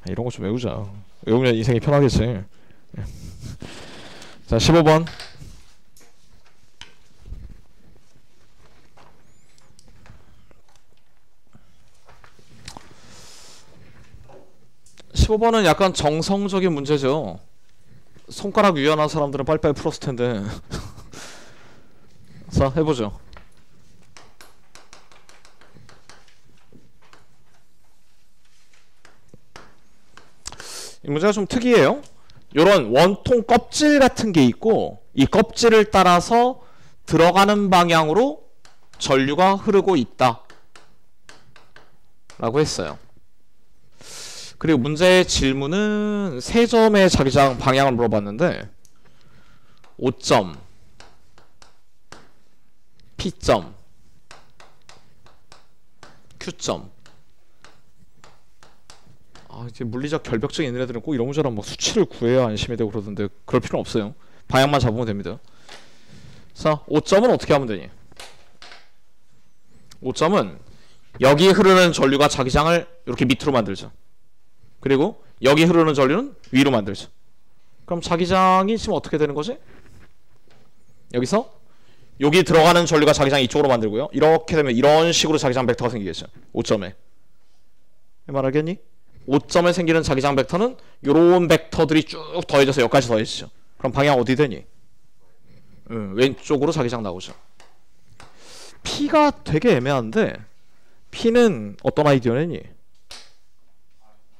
이런 거 좀 외우자. 외우면 인생이 편하겠지. 자 15번 15번은 약간 정성적인 문제죠. 손가락 유연한 사람들은 빨리빨리 풀었을 텐데. 자 해보죠. 이 문제가 좀 특이해요. 요런 원통 껍질 같은 게 있고 이 껍질을 따라서 들어가는 방향으로 전류가 흐르고 있다 라고 했어요. 그리고 문제의 질문은 3점의 자기장 방향을 물어봤는데 O점, P점, Q점. 이제 물리적 결벽적인 애들은 꼭 이런 문제랑 뭐 수치를 구해야 안심이 되고 그러던데 그럴 필요는 없어요. 방향만 잡으면 됩니다. 자, O점은 어떻게 하면 되니? O점은 여기 흐르는 전류가 자기장을 이렇게 밑으로 만들죠. 그리고 여기 흐르는 전류는 위로 만들죠. 그럼 자기장이 지금 어떻게 되는 거지? 여기서 여기 들어가는 전류가 자기장 이쪽으로 만들고요. 이렇게 되면 이런 식으로 자기장 벡터가 생기겠죠. O점에. 말하겠니? 5점에 생기는 자기장 벡터는 요런 벡터들이 쭉 더해져서 여기까지 더해지죠. 그럼 방향 어디 되니? 왼쪽으로 자기장 나오죠. P가 되게 애매한데 P는 어떤 아이디어냐니?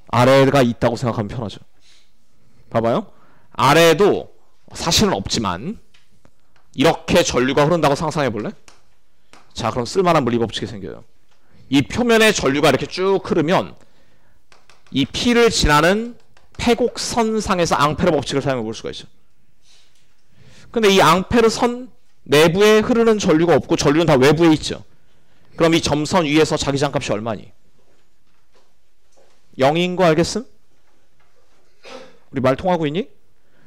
아래가 있다고 생각하면 편하죠. 봐봐요. 아래에도 사실은 없지만 이렇게 전류가 흐른다고 상상해 볼래? 자 그럼 쓸만한 물리법칙이 생겨요. 이 표면에 전류가 이렇게 쭉 흐르면 이 P를 지나는 패곡선상에서 앙페르 법칙을 사용해 볼 수가 있죠. 근데 이 앙페르 선 내부에 흐르는 전류가 없고 전류는 다 외부에 있죠. 그럼 이 점선 위에서 자기장 값이 얼마니? 0인 거 알겠음? 우리 말 통하고 있니?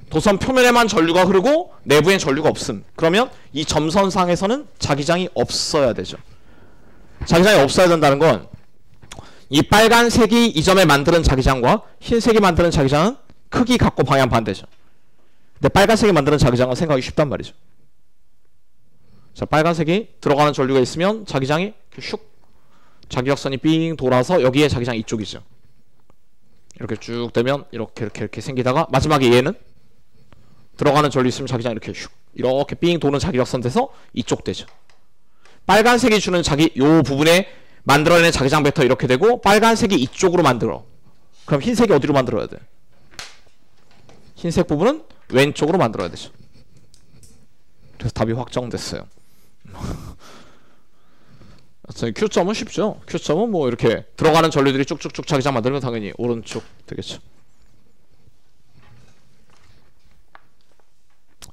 도선 표면에만 전류가 흐르고 내부엔 전류가 없음. 그러면 이 점선상에서는 자기장이 없어야 되죠. 자기장이 없어야 된다는 건 이 빨간색이 이 점에 만드는 자기장과 흰색이 만드는 자기장은 크기 같고 방향 반대죠. 근데 빨간색이 만드는 자기장은 생각하기 쉽단 말이죠. 자, 빨간색이 들어가는 전류가 있으면 자기장이 슉 자기역선이 삥 돌아서 여기에 자기장 이쪽이죠. 이렇게 쭉 되면 이렇게 생기다가 마지막에 얘는 들어가는 전류 있으면 자기장 이렇게 슉 이렇게 삥 도는 자기역선 돼서 이쪽 되죠. 빨간색이 주는 요 부분에 만들어내는 자기장 벡터 이렇게 되고 빨간색이 이쪽으로 만들어. 그럼 흰색이 어디로 만들어야 돼? 흰색 부분은 왼쪽으로 만들어야 되죠. 그래서 답이 확정됐어요. Q점은 쉽죠. Q점은 뭐 이렇게 들어가는 전류들이 쭉쭉쭉 자기장 만들면 당연히 오른쪽 되겠죠.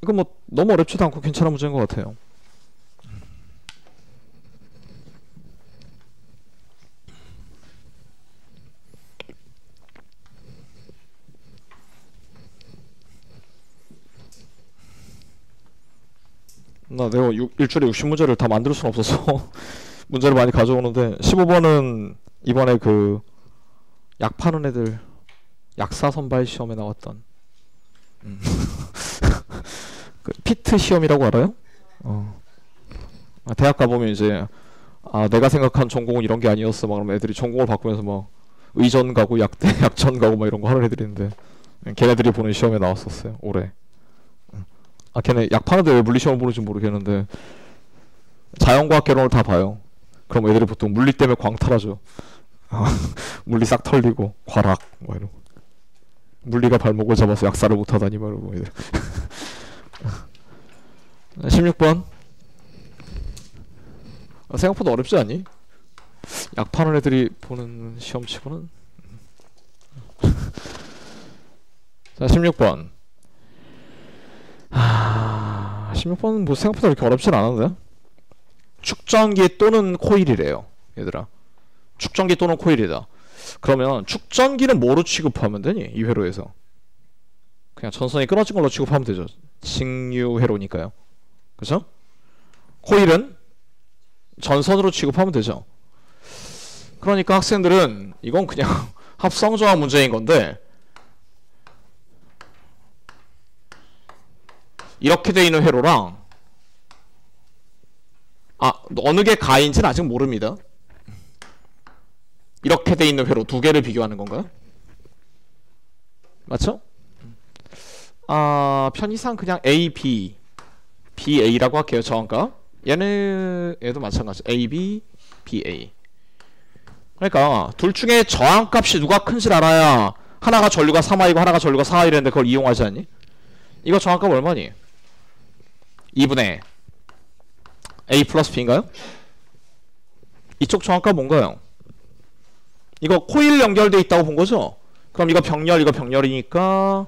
이거 뭐 너무 어렵지도 않고 괜찮은 문제인 것 같아요. 내가 일주일에 60문제를 다 만들 수는 없어서 문제를 많이 가져오는데 15번은 이번에 그 약 파는 애들 약사 선발 시험에 나왔던 그 피트 시험이라고 알아요? 대학 가보면 이제 내가 생각한 전공은 이런 게 아니었어 막 그러면 애들이 전공을 바꾸면서 막 의전 가고 약대 약전 가고 막 이런 거 하는 애들이 있는데 걔네들이 보는 시험에 나왔었어요 올해. 걔네 약 파는데 왜 물리 시험 보는지 모르겠는데 자연과학 개론을 다 봐요. 그럼 애들이 보통 물리 때문에 광탈하죠. 물리 싹 털리고 과락 뭐 이러고 물리가 발목을 잡아서 약사를 못하다니 뭐 이러고 애들. 16번 생각보다 어렵지 않니? 약 파는 애들이 보는 시험치고는. 자 16번 16번은 뭐 생각보다 그렇게 어렵진 않은데 축전기 또는 코일이래요 얘들아. 축전기 또는 코일이다. 그러면 축전기는 뭐로 취급하면 되니? 이 회로에서 그냥 전선이 끊어진 걸로 취급하면 되죠. 직류 회로니까요. 그죠? 코일은 전선으로 취급하면 되죠. 그러니까 학생들은 이건 그냥 합성조합 문제인 건데 이렇게 돼 있는 회로랑 어느 게 가인지는 아직 모릅니다. 이렇게 돼 있는 회로 두 개를 비교하는 건가요? 맞죠? 편의상 그냥 A, B, B, A라고 할게요. 저항값. 얘도 마찬가지. A, B, B, A. 그러니까 둘 중에 저항값이 누가 큰지를 알아야 하나가 전류가 3I고 하나가 전류가 4I라는데 그걸 이용하지 않니? 이거 저항값 얼마니? 2분의 A 플러스 B인가요? 이쪽 저항값 뭔가요? 이거 코일 연결돼 있다고 본 거죠? 그럼 이거 병렬, 이거 병렬이니까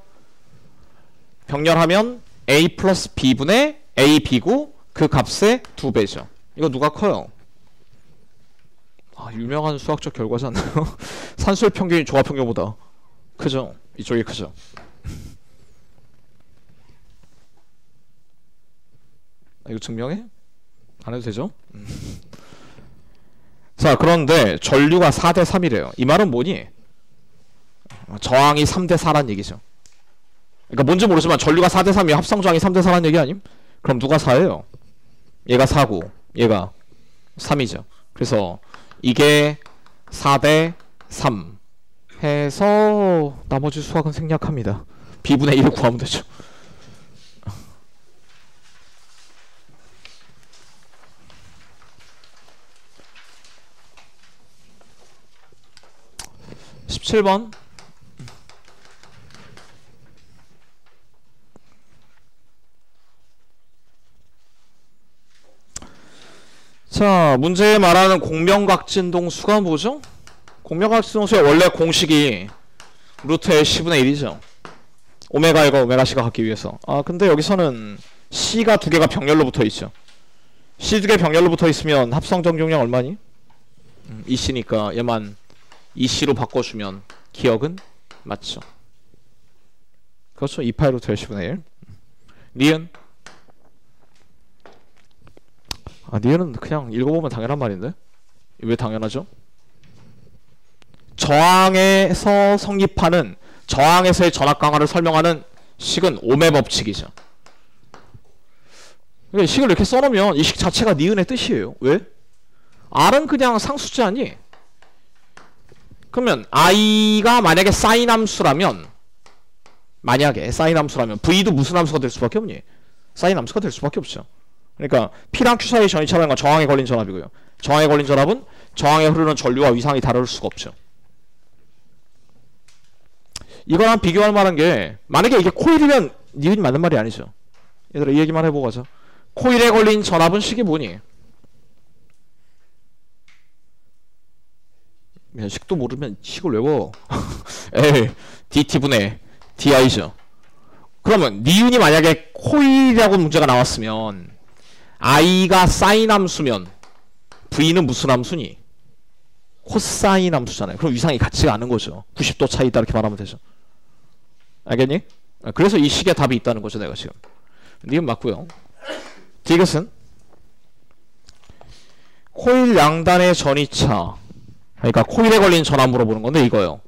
병렬하면 A 플러스 B분의 A, B고 그 값의 2배죠. 이거 누가 커요? 유명한 수학적 결과지 않나요? 산술 평균이 조합 평균보다 크죠? 이쪽이 크죠? 이거 증명해? 안 해도 되죠? 자 그런데 전류가 4대 3이래요. 이 말은 뭐니? 저항이 3대 4란 얘기죠. 그러니까 뭔지 모르지만 전류가 4대 3이 합성저항이 3대 4란 얘기 아님? 그럼 누가 4예요? 얘가 4고 얘가 3이죠. 그래서 이게 4대 3 해서 나머지 수학은 생략합니다. B분의 1을 구하면 되죠. (17번) 자 문제에 말하는 공명각진동수가 뭐죠? 공명각진동수의 원래 공식이 루트 L C분의 1이죠. 오메가 L과 오메가 C가 같기 위해서. 근데 여기서는 C가 두 개가 병렬로 붙어있죠. C 두 개 병렬로 붙어있으면 합성정중량 얼마니? EC니까 얘만 EC로 바꿔주면 기억은 맞죠. 그렇죠. 2파이 루트 L C분의 1. 니은 니은은 그냥 읽어보면 당연한 말인데 왜 당연하죠? 저항에서 성립하는 저항에서의 전압 강화를 설명하는 식은 오메 법칙이죠. 그러니까 식을 이렇게 써놓으면 이 식 자체가 니은의 뜻이에요. 왜? R은 그냥 상수지 아니? 그러면 I가 만약에 사인 함수라면 V도 무슨 함수가 될 수밖에 없니? 사인 함수가 될 수밖에 없죠. 그러니까 P랑 Q 사이의 전이차량과 저항에 걸린 전압이고요. 저항에 걸린 전압은 저항에 흐르는 전류와 위상이 다를 수가 없죠. 이거랑 비교할 만한 게 만약에 이게 코일이면 니은이 맞는 말이 아니죠. 얘들아 이 얘기만 해보고 가자. 코일에 걸린 전압은 식이 뭐니? 그냥 식도 모르면 식을 외워. L dt분의 di죠. 그러면 니은이 만약에 코일이라고 문제가 나왔으면 i가 사인 함수면 v는 무슨 함수니? 코사인 함수잖아요. 그럼 위상이 같지가 않은 거죠. 90도 차이다 이렇게 말하면 되죠. 알겠니? 그래서 이 식에 답이 있다는 거죠. 내가 지금 니은 맞고요. 디귿은 코일 양단의 전이차, 그러니까 코일에 걸린 전압 물어보는 건데 이거요.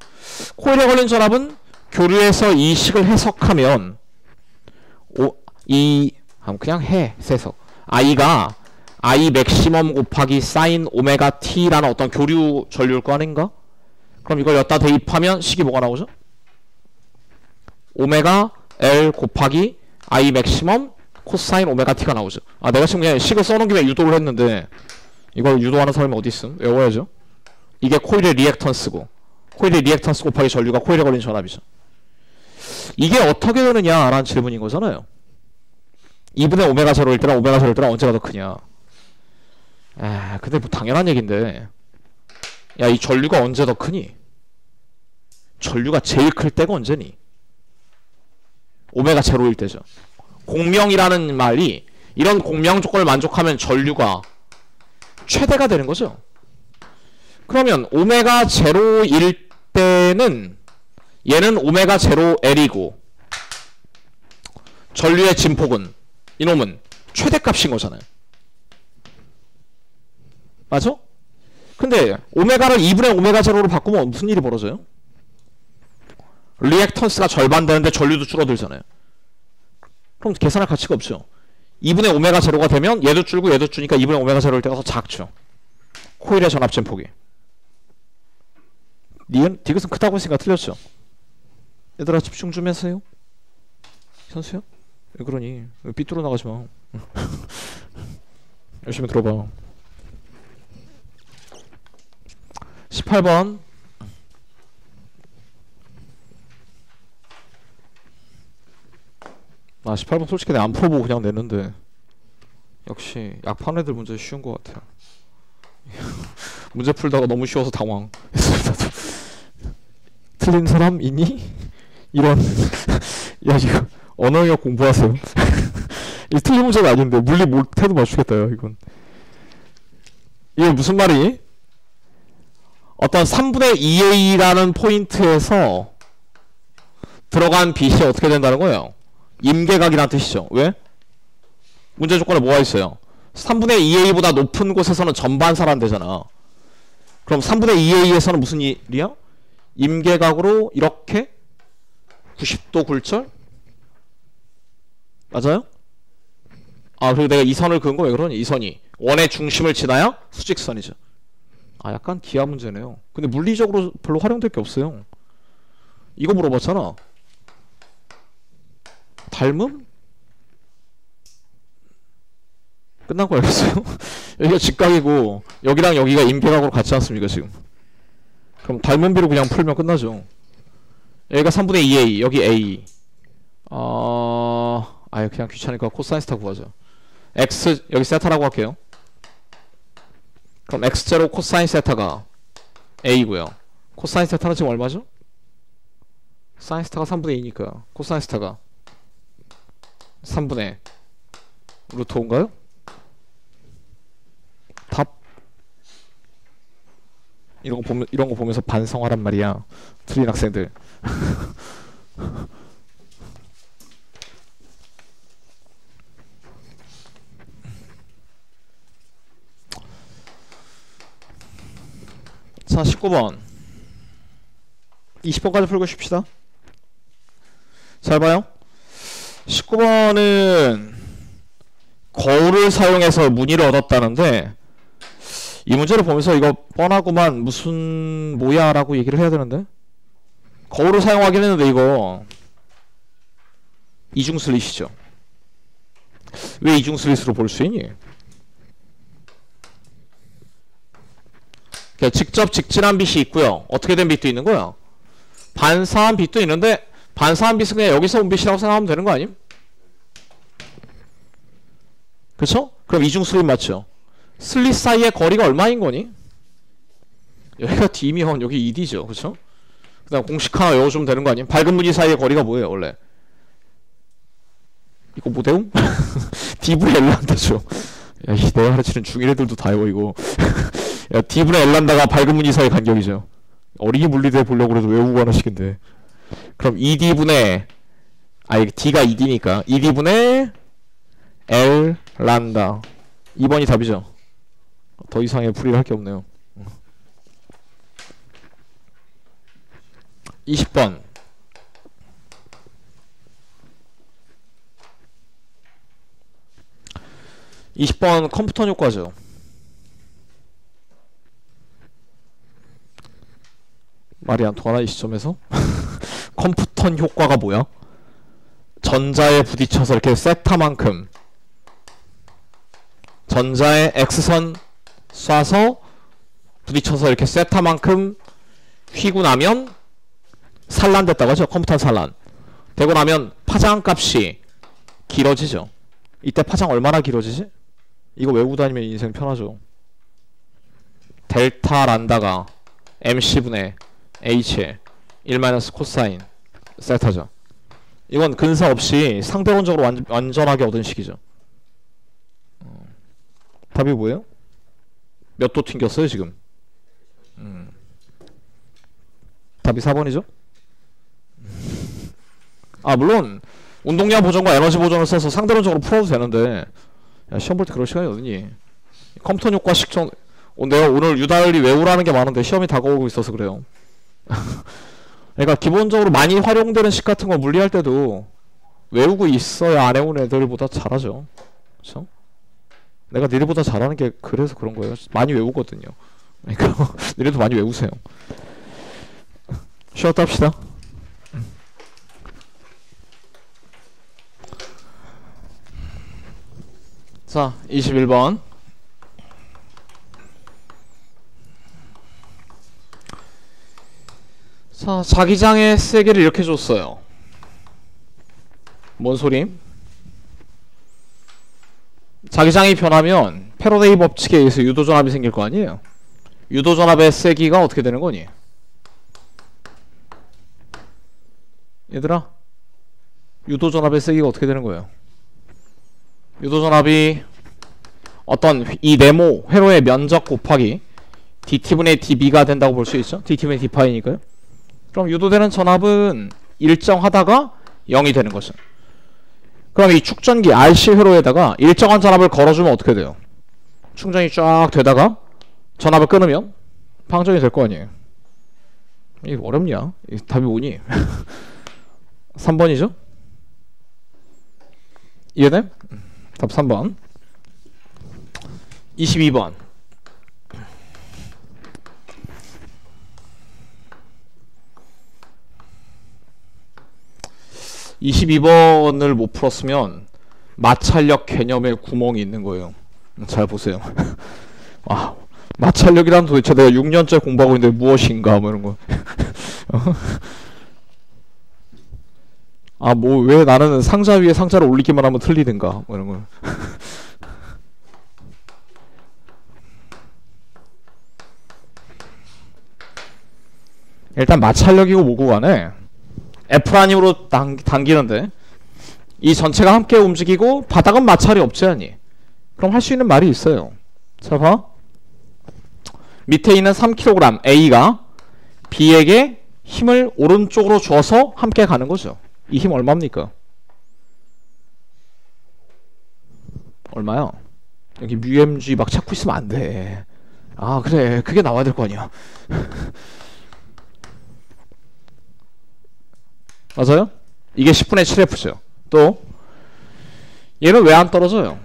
코일에 걸린 전압은 교류에서 이 식을 해석하면 그냥 해 세석 i가 i 맥시멈 곱하기 사인 오메가 t라는 어떤 교류 전류일 거 아닌가? 그럼 이걸 여기다 대입하면 식이 뭐가 나오죠? 오메가 l 곱하기 i 맥시멈 코사인 오메가 t가 나오죠. 아, 내가 지금 그냥 식을 써놓은 김에 유도를 했는데 이걸 유도하는 사람이 어디 있음? 외워야죠. 이게 코일의 리액턴스고, 코일의 리액턴스 곱하기 전류가 코일에 걸린 전압이죠. 이게 어떻게 되느냐 라는 질문인 거잖아요. 2분의 오메가 제로일 때랑 오메가 제로일 때랑 언제가 더 크냐. 근데 뭐 당연한 얘긴데, 야, 이 전류가 언제 더 크니? 전류가 제일 클 때가 언제니? 오메가 제로일 때죠. 공명이라는 말이, 이런 공명 조건을 만족하면 전류가 최대가 되는 거죠. 그러면 오메가 제로일 때는 얘는 오메가 제로 L이고 전류의 진폭은 이놈은 최대값인 거잖아요. 맞아? 근데 오메가를 2분의 오메가 제로로 바꾸면 무슨 일이 벌어져요? 리액턴스가 절반 되는데 전류도 줄어들잖아요. 그럼 계산할 가치가 없죠. 2분의 오메가 제로가 되면 얘도 줄고 얘도 주니까 2분의 오메가 제로일 때가 더 작죠. 코일의 전압 진폭이. 니은 디귿은 크다고 했으니까 틀렸죠. 얘들아 집중 좀 하세요. 선수야? 왜 그러니? 왜 삐뚤어 나가지 마. 열심히 들어봐. 18번. 아, 18번 솔직히 내가 안 풀어보고 그냥 냈는데 역시 약판 애들 문제 쉬운 것 같아요. 문제 풀다가 너무 쉬워서 당황. 틀린 사람 있니? 이런. 야, 이거 언어영역 공부하세요. 이 틀린 문제가 아닌데 물리 못해도 맞추겠다. 이건 이게 무슨 말이? 어떤 3분의 2a라는 포인트에서 들어간 빛이 어떻게 된다는 거예요? 임계각이라는 뜻이죠. 왜? 문제 조건에 뭐가 있어요? 3분의 2a보다 높은 곳에서는 전반사란 되잖아. 그럼 3분의 2a에서는 무슨 일이야? 임계각으로 이렇게 90도 굴절? 맞아요? 아, 그리고 내가 이 선을 그은 거 왜 그러니? 이 선이 원의 중심을 지나야 수직선이죠. 아, 약간 기하 문제네요. 근데 물리적으로 별로 활용될 게 없어요. 이거 물어봤잖아. 닮음? 끝난 거 알겠어요? 여기가 직각이고 여기랑 여기가 임계각으로 같지 않습니까 지금? 그럼 닮음비로 그냥 풀면 끝나죠. 여기가 3분의 2a, 여기 a. 아예 그냥 귀찮으니까 코사인 스타 구하자. x 여기 세타라고 할게요. 그럼 x0 코사인 세타가 a고요. 코사인 세타는 지금 얼마죠? 사인 스타가 3분의 2니까 코사인 스타가 3분의 루트 5인가요? 답. 이런 거 보면서 반성하란 말이야. 틀린 학생들. 자, 19번. 20번까지 풀고 쉽시다. 잘 봐요. 19번은 거울을 사용해서 무늬를 얻었다는데 이 문제를 보면서 이거 뻔하구만 무슨 뭐야 라고 얘기를 해야 되는데 거울을 사용하긴 했는데 이거 이중슬릿이죠. 왜 이중슬릿으로 볼 수 있니? 직접 직진한 빛이 있고요. 어떻게 된 빛도 있는 거야. 반사한 빛도 있는데 반사한 빛은 그냥 여기서 온 빛이라고 생각하면 되는 거 아님? 그쵸? 그럼 이중슬릿 맞죠? 슬릿 사이의 거리가 얼마인 거니? 여기가 D면 여기 ED죠. 그쵸? 그 다음 공식 하나 외워주면 되는 거 아니에요? 밝은 무늬 사이의 거리가 뭐예요 원래? 이거 뭐 대웅? D분의 L란다죠. 야, 이 내가 가르치는 중1 애들도 다 외워 이거. 야, D분의 L란다가 밝은 무늬 사이의 간격이죠. 어린이 물리대 보려고 그래도 외우고 하나 시킨데. 그럼 ED분의 D가 ED니까 ED분의 L 란다 2번이 답이죠. 더 이상의 풀이를 할 게 없네요. 20번 컴퓨터 효과죠. 말이 안 통하나 이 시점에서? 컴퓨터 효과가 뭐야? 전자에 부딪혀서 이렇게 세타만큼 전자에 X선 쏴서 부딪혀서 이렇게 세타만큼 휘고 나면 산란됐다고 하죠. 컴퓨터 산란 되고 나면 파장값이 길어지죠. 이때 파장 얼마나 길어지지? 이거 외우고 다니면 인생 편하죠. 델타 란다가 MC분의 H 1 코사인 세타죠. 이건 근사 없이 상대론적으로 완전하게 얻은 식이죠. 답이 뭐예요? 몇 도 튕겼어요 지금? 답이 4번이죠? 아 물론 운동량 보존과 에너지 보존을 써서 상대론적으로 풀어도 되는데 야, 시험 볼 때 그럴 시간이 어딨니? 컴퓨터 효과 식전 내가 오늘 유달리 외우라는 게 많은데 시험이 다가오고 있어서 그래요. 그러니까 기본적으로 많이 활용되는 식 같은 거 물리할 때도 외우고 있어야 안 외우는 애들보다 잘하죠. 그쵸? 내가 니들보다 잘하는 게 그래서 그런 거예요. 많이 외우거든요. 그러니까 니들도 많이 외우세요. 쉬었다 합시다. 자, 21번. 자, 자기장의 세기를 이렇게 줬어요. 뭔 소리? 자기장이 변하면 패러데이 법칙에 의해서 유도전압이 생길 거 아니에요? 유도전압의 세기가 어떻게 되는 거니? 얘들아, 유도전압의 세기가 어떻게 되는 거예요? 유도전압이 어떤 이 네모 회로의 면적 곱하기 dt분의 db가 된다고 볼 수 있죠? dt분의 d파이니까요. 그럼 유도되는 전압은 일정하다가 0이 되는 거죠. 그럼 이 축전기 RC 회로에다가 일정한 전압을 걸어주면 어떻게 돼요? 충전이 쫙 되다가 전압을 끊으면 방전이 될 거 아니에요. 이거 어렵냐? 답이 뭐니? 3번이죠? 이해돼? 답 3번. 22번. 22번을 못 풀었으면 마찰력 개념에 구멍이 있는 거예요. 잘 보세요. 와, 마찰력이란 도대체 내가 6년째 공부하고 있는데 무엇인가 뭐 이런 거. 아, 뭐 왜 나는 상자 위에 상자를 올리기만 하면 틀리든가 뭐 이런 거. 일단 마찰력이고 뭐고 간에 F'으로 당기는데 이 전체가 함께 움직이고 바닥은 마찰이 없지 않니? 그럼 할 수 있는 말이 있어요. 자 봐. 밑에 있는 3kg A가 B에게 힘을 오른쪽으로 줘서 함께 가는 거죠. 이 힘 얼마입니까? 얼마야? 여기 μmg 막 찾고 있으면 안 돼. 아 그래 그게 나와야 될 거 아니야. 맞아요? 이게 10분의 7F죠. 또 얘는 왜 안 떨어져요?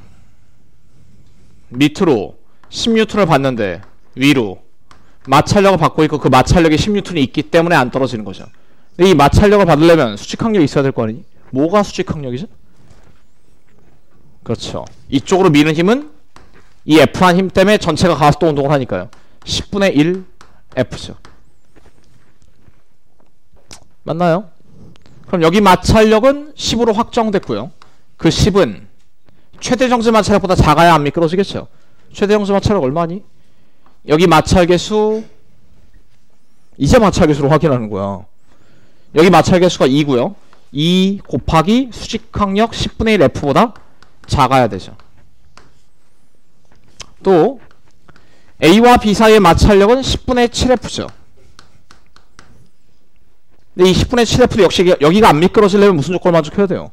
밑으로 10N을 받는데 위로 마찰력을 받고 있고 그 마찰력에 10N이 있기 때문에 안 떨어지는 거죠. 근데 이 마찰력을 받으려면 수직항력이 있어야 될 거 아니니? 뭐가 수직항력이죠? 그렇죠. 이쪽으로 미는 힘은 이 F한 힘 때문에 전체가 가속도 운동을 하니까요. 10분의 1 F죠. 맞나요? 그럼 여기 마찰력은 10으로 확정됐고요. 그 10은 최대 정지 마찰력보다 작아야 안 미끄러지겠죠. 최대 정지 마찰력 얼마니? 여기 마찰계수 이제 마찰계수로 확인하는 거야. 여기 마찰계수가 2고요. 2 곱하기 수직항력 10분의 1 F보다 작아야 되죠. 또 A와 B 사이의 마찰력은 10분의 7F죠. 근데 이 10분의 7F도 역시 여기가 안 미끄러지려면 무슨 조건을 만족해야 돼요?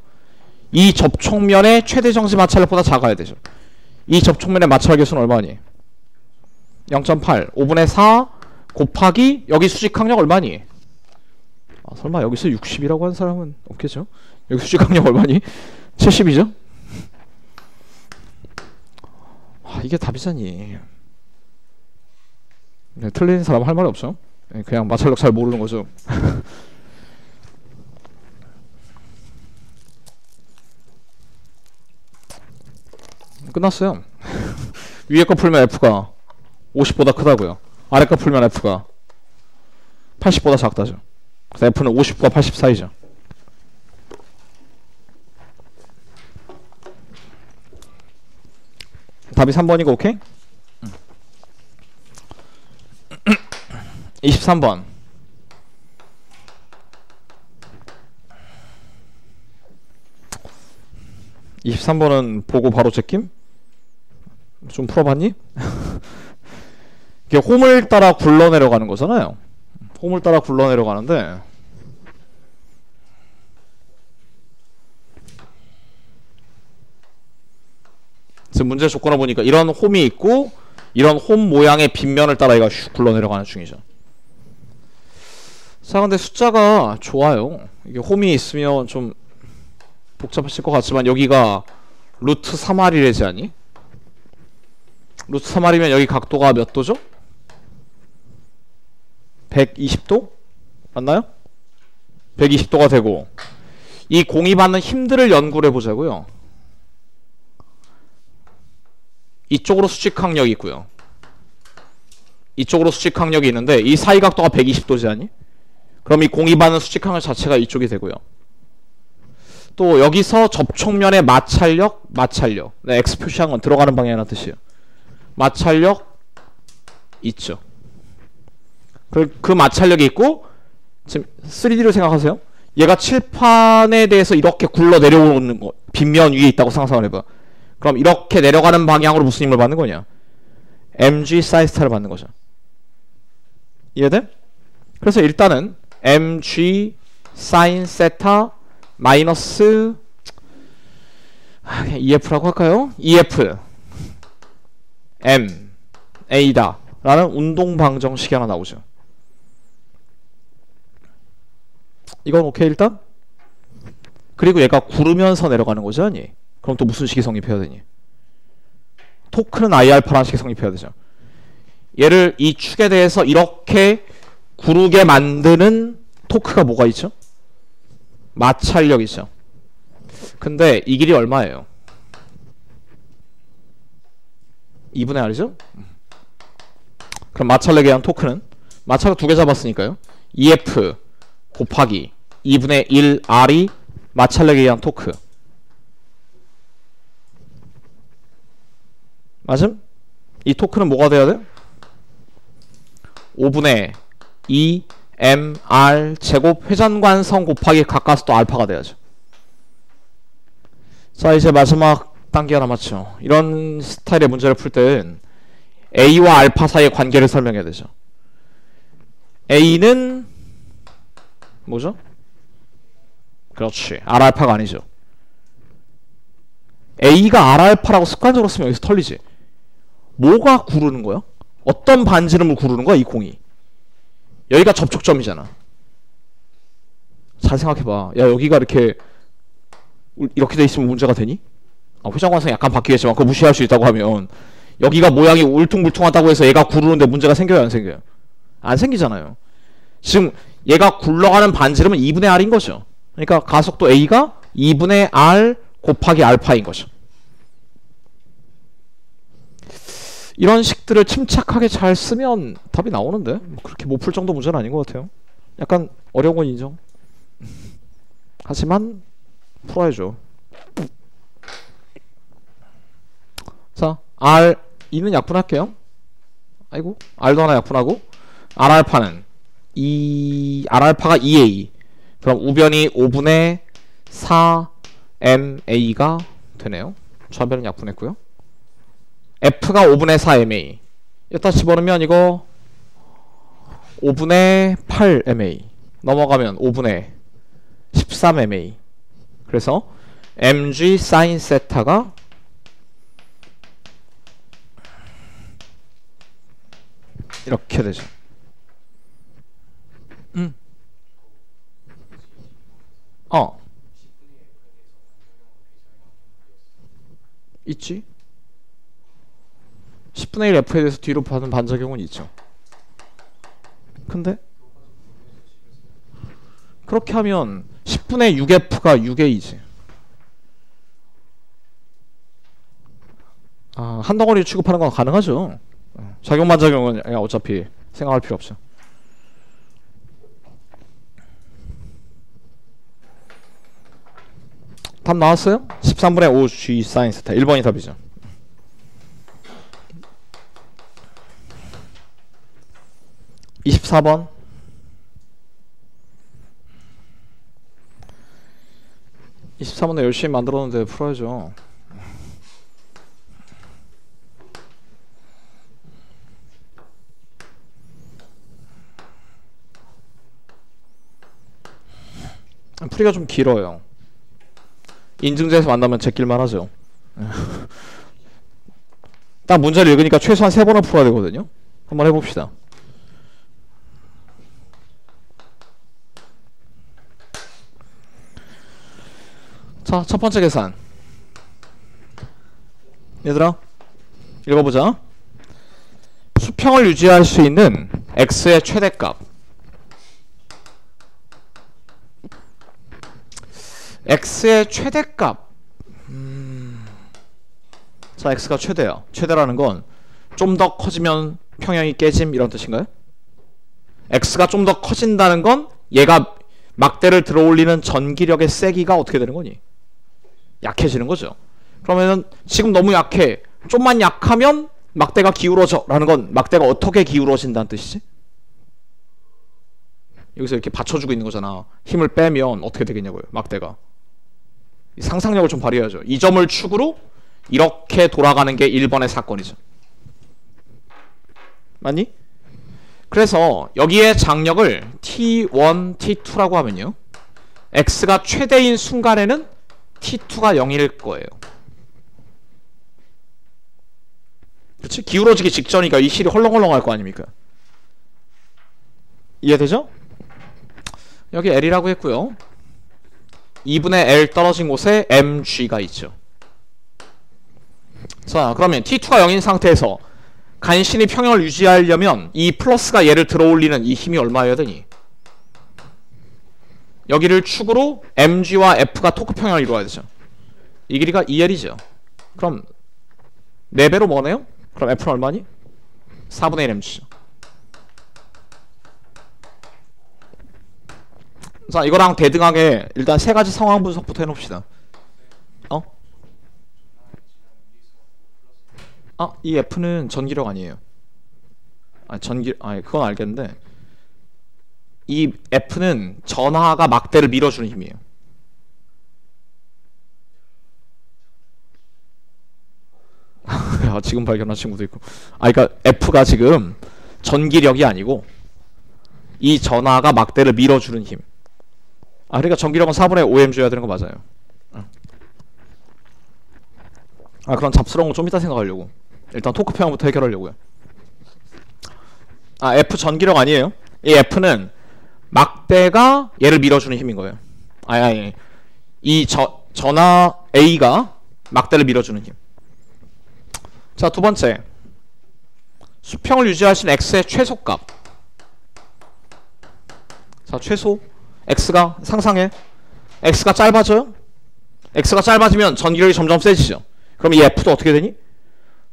이 접촉면의 최대 정지 마찰력보다 작아야 되죠. 이 접촉면의 마찰계수는 얼마니? 0.8 5분의 4 곱하기 여기 수직항력 얼마니? 아, 설마 여기서 60이라고 한 사람은 없겠죠? 여기 수직항력 얼마니? 70이죠? 아, 이게 답이잖니. 네, 틀린 사람 할 말이 없죠? 그냥 마찰력 잘 모르는 거죠. 끝났어요. 위에 거 풀면 F가 50보다 크다고요. 아래 거 풀면 F가 80보다 작다죠. 그래서 F는 50과 80 사이죠. 답이 3번이고 오케이? 23번. (23번은) 보고 바로 제낌? 좀 풀어봤니? 이게 홈을 따라 굴러내려가는 거잖아요. 홈을 따라 굴러내려가는데 지금 문제 조건을 보니까 이런 홈이 있고 이런 홈 모양의 빗면을 따라 얘가 슉 굴러내려가는 중이죠. 자, 근데 숫자가 좋아요. 이게 홈이 있으면 좀 복잡하실 것 같지만 여기가 루트 3R이래지 않니? 루트 3R이면 여기 각도가 몇 도죠? 120도? 맞나요? 120도가 되고 이 공이 받는 힘들을 연구를 해보자고요. 이쪽으로 수직항력이 있고요. 이쪽으로 수직항력이 있는데 이 사이 각도가 120도지 않니? 그럼 이 공이 받는 수직항력 자체가 이쪽이 되고요. 또 여기서 접촉면의 마찰력 네, X 표시한 건 들어가는 방향이라는 뜻이에요. 마찰력 있죠. 그 마찰력이 있고 지금 3D로 생각하세요. 얘가 칠판에 대해서 이렇게 굴러 내려오는 거 빗면 위에 있다고 상상을 해봐. 그럼 이렇게 내려가는 방향으로 무슨 힘을 받는 거냐? mg sin 스타를 받는 거죠. 이해돼? 그래서 일단은 mg sin 세타 마이너스 그냥 EF라고 할까요? EF M A다 라는 운동방정식이 하나 나오죠. 이건 오케이 일단? 그리고 얘가 구르면서 내려가는 거죠 아니? 그럼 또 무슨 식이 성립해야 되니? 토크는 I알파라는 식이 성립해야 되죠. 얘를 이 축에 대해서 이렇게 구르게 만드는 토크가 뭐가 있죠? 마찰력이죠. 근데 이 길이 얼마예요? 2분의 R이죠? 그럼 마찰력에 의한 토크는 마찰력 두 개 잡았으니까요. EF 곱하기 2분의 1 R이 마찰력에 의한 토크. 맞음? 이 토크는 뭐가 돼야 돼? 5분의 2 mr 제곱 회전관성 곱하기 가까스도 알파가 돼야죠. 자, 이제 마지막 단계가 남았죠. 이런 스타일의 문제를 풀 때는 A와 알파 사이의 관계를 설명해야 되죠. A는 뭐죠? 그렇지. R알파가 아니죠. A가 R알파라고 습관적으로 쓰면 여기서 털리지. 뭐가 구르는 거야? 어떤 반지름을 구르는 거야 이 공이? 여기가 접촉점이잖아. 잘 생각해봐. 야, 여기가 이렇게 돼 있으면 문제가 되니? 회전관성이 약간 바뀌겠지만 그거 무시할 수 있다고 하면 여기가 모양이 울퉁불퉁하다고 해서 얘가 구르는데 문제가 생겨요 안 생겨요? 안 생기잖아요. 지금 얘가 굴러가는 반지름은 2분의 R인 거죠. 그러니까 가속도 A가 2분의 R 곱하기 알파인 거죠. 이런 식들을 침착하게 잘 쓰면 답이 나오는데 뭐 그렇게 못 풀 정도 문제는 아닌 것 같아요. 약간 어려운 건 인정. 하지만 풀어야죠. 자, R2는 약분할게요. 아이고, R도 하나 약분하고 R알파는 2 R알파가 2A. 그럼 우변이 5분의 4MA가 되네요. 좌변은 약분했고요. F가 5분의 4MA. 여기다 집어넣으면 이거 5분의 8MA. 넘어가면 5분의 13MA. 그래서 mg sin 세타가 이렇게 되죠. 있지? 10분의 1 F에 대해서 뒤로 받은 반작용은 있죠. 근데 그렇게 하면 10분의 6F가 6A지. 한 덩어리 취급하는 건 가능하죠. 작용 반작용은 어차피 생각할 필요 없어. 답 나왔어요? 13분의 5 G sin 세타 1번이 답이죠. 24번. 열심히 만들었는데 풀어야죠. 풀이가 좀 길어요. 인증제에서 만나면 제낄만 하죠. 딱 문제를 읽으니까 최소한 3번은 풀어야 되거든요. 한번 해봅시다. 자, 첫 번째 계산. 얘들아, 읽어보자. 수평을 유지할 수 있는 x의 최대값. x의 최대값. 자, x가 최대야. 최대라는 건 좀 더 커지면 평형이 깨짐 이런 뜻인가요? x가 좀 더 커진다는 건 얘가 막대를 들어올리는 전기력의 세기가 어떻게 되는 거니? 약해지는 거죠. 그러면은 지금 너무 약해. 좀만 약하면 막대가 기울어져 라는 건 막대가 어떻게 기울어진다는 뜻이지? 여기서 이렇게 받쳐주고 있는 거잖아. 힘을 빼면 어떻게 되겠냐고요, 막대가. 상상력을 좀 발휘해야죠. 이 점을 축으로 이렇게 돌아가는 게 1번의 사건이죠. 맞니? 그래서 여기에 장력을 T1, T2라고 하면요, x가 최대인 순간에는 T2가 0일 거예요. 그렇지? 기울어지기 직전이니까 이 실이 헐렁헐렁할 거 아닙니까? 이해되죠? 여기 L이라고 했고요. 2분의 L 떨어진 곳에 mg가 있죠. 자, 그러면 T2가 0인 상태에서 간신히 평형을 유지하려면 이 플러스가 얘를 들어올리는 이 힘이 얼마여야 되니? 여기를 축으로 mg와 f가 토크 평형을 이루어야 되죠. 이 길이가 2L이죠. 그럼 4배로 뭐네요? 그럼 f는 얼마니? 4분의 1 mg죠. 자, 이거랑 대등하게 일단 3가지 상황 분석부터 해놓읍시다. 이 F는 전기력 아니에요. 그건 알겠는데, 이 F는 전하가 막대를 밀어주는 힘이에요. 지금 발견한 친구도 있고. 그러니까 F가 지금 전기력이 아니고 이 전하가 막대를 밀어주는 힘. 그러니까 전기력은 4분의 5M 줘야 되는 거 맞아요. 그런 잡스러운 거 좀 이따 생각하려고. 일단 토크 평형부터 해결하려고요. F 전기력 아니에요. 이 F는 막대가 얘를 밀어주는 힘인 거예요. 이 전하 A가 막대를 밀어주는 힘. 자, 두 번째. 수평을 유지할 수 있는 X의 최소값. 자, 최소. X가 상상해. X가 짧아져요? X가 짧아지면 전기력이 점점 세지죠. 그럼 이 F도 어떻게 되니?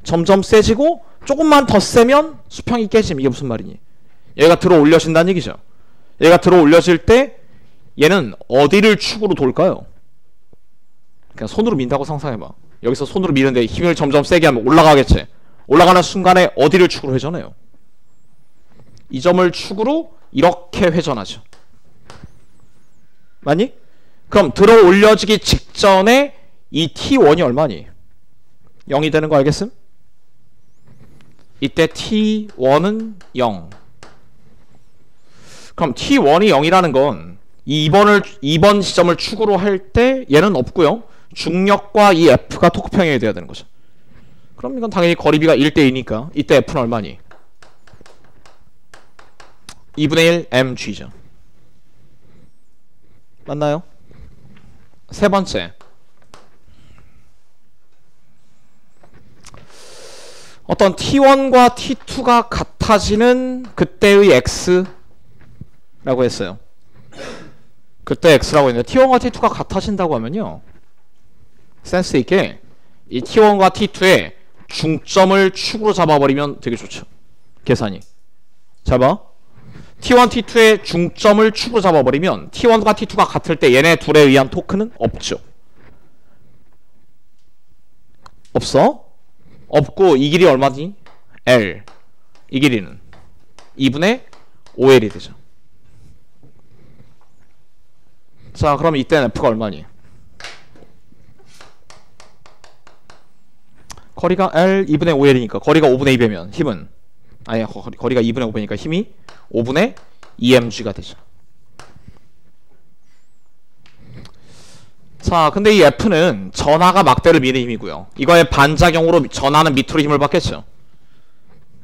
점점 세지고 조금만 더 세면 수평이 깨짐. 이게 무슨 말이니? 얘가 들어 올려진다는 얘기죠. 얘가 들어 올려질 때 얘는 어디를 축으로 돌까요? 그냥 손으로 민다고 상상해봐. 여기서 손으로 미는데 힘을 점점 세게 하면 올라가겠지. 올라가는 순간에 어디를 축으로 회전해요? 이 점을 축으로 이렇게 회전하죠. 맞니? 그럼 들어 올려지기 직전에 이 t1이 얼마니? 0이 되는 거 알겠음? 이때 t1은 0. 그럼 t1이 0이라는 건 2번 지점을 축으로 할 때 얘는 없고요. 중력과 이 f가 토크평행이 돼야 되는 거죠. 그럼 이건 당연히 거리비가 1대2니까 이때 f는 얼마니? 2분의 1 mg죠. 맞나요? 세 번째. 어떤 t1과 t2가 같아지는 그때의 x라고 했어요. 그때 x라고 했는데 t1과 t2가 같아진다고 하면요. 센스 있게 이 t1과 t2의 중점을 축으로 잡아버리면 되게 좋죠. 계산이. 잡아. t1, t2의 중점을 축으로 잡아버리면 t1과 t2가 같을 때 얘네 둘에 의한 토크는 없죠. 없어? 없고 이 길이 얼마지? L. 이 길이는 2분의 5L이 되죠. 자, 그럼 이때는 F가 얼마니? 거리가 L 2분의 5L이니까 거리가 5분의 2배면 힘은 아니 거리가 2분의 5배니까 힘이 5분의 2mg가 되죠. 자, 근데 이 F는 전하가 막대를 미는 힘이고요. 이거의 반작용으로 전하는 밑으로 힘을 받겠죠.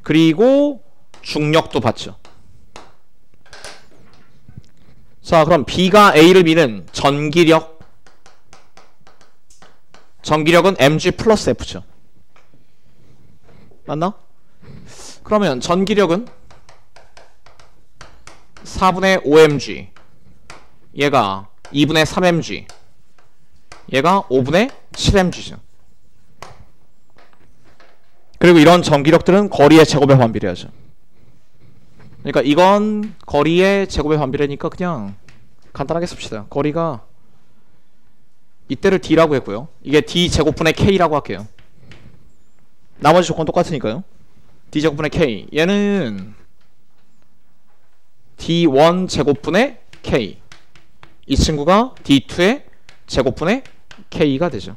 그리고 중력도 받죠. 자, 그럼 B가 A를 미는 전기력은 mg 플러스 F죠. 맞나? 그러면 전기력은 4분의 5mg, 얘가 2분의 3mg, 얘가 5분의 7mg죠. 그리고 이런 전기력들은 거리의 제곱에 반비례하죠. 그러니까 이건 거리의 제곱에 반비례니까 그냥 간단하게 씁시다. 거리가 이때를 d라고 했고요. 이게 d 제곱분의 k라고 할게요. 나머지 조건 똑같으니까요. d 제곱분의 k, 얘는 d1 제곱분의 k, 이 친구가 d2의 제곱분의 k가 되죠.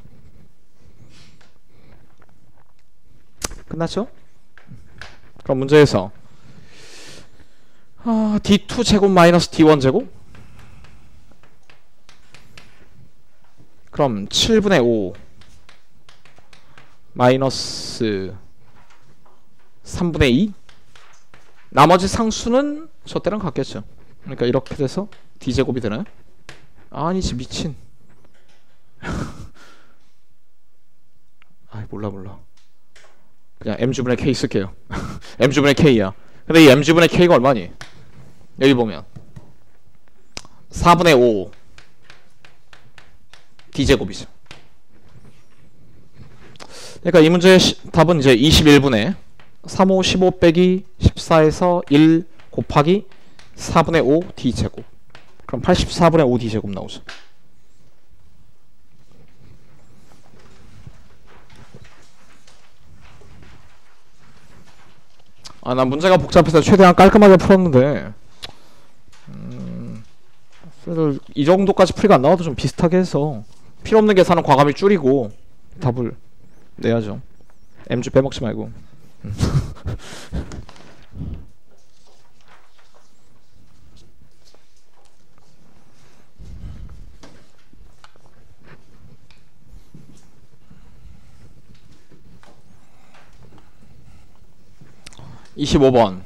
끝났죠? 그럼 문제에서 d2 제곱 마이너스 d1 제곱? 그럼 7분의 5 마이너스 3분의 2? 나머지 상수는 저 때랑 같겠죠. 그러니까 이렇게 돼서 d제곱이 되나요? 아니지, 미친. 아이, 몰라. 그냥 mg분의 k 쓸게요. mg분의 k야. 근데 이 mg분의 k가 얼마니? 여기 보면 4분의 5 d제곱이죠. 그러니까 이 문제의 답은 이제 21분의 3, 5, 15 빼기 14에서 1 곱하기 4분의 5 d제곱. 그럼 84분의 5 d제곱 나오죠. 난 문제가 복잡해서 최대한 깔끔하게 풀었는데 그래도 이 정도까지 풀이가 안 나와도 좀 비슷하게 해서 필요없는 계산은 과감히 줄이고 답을 내야죠. mg 빼먹지 말고. 25번.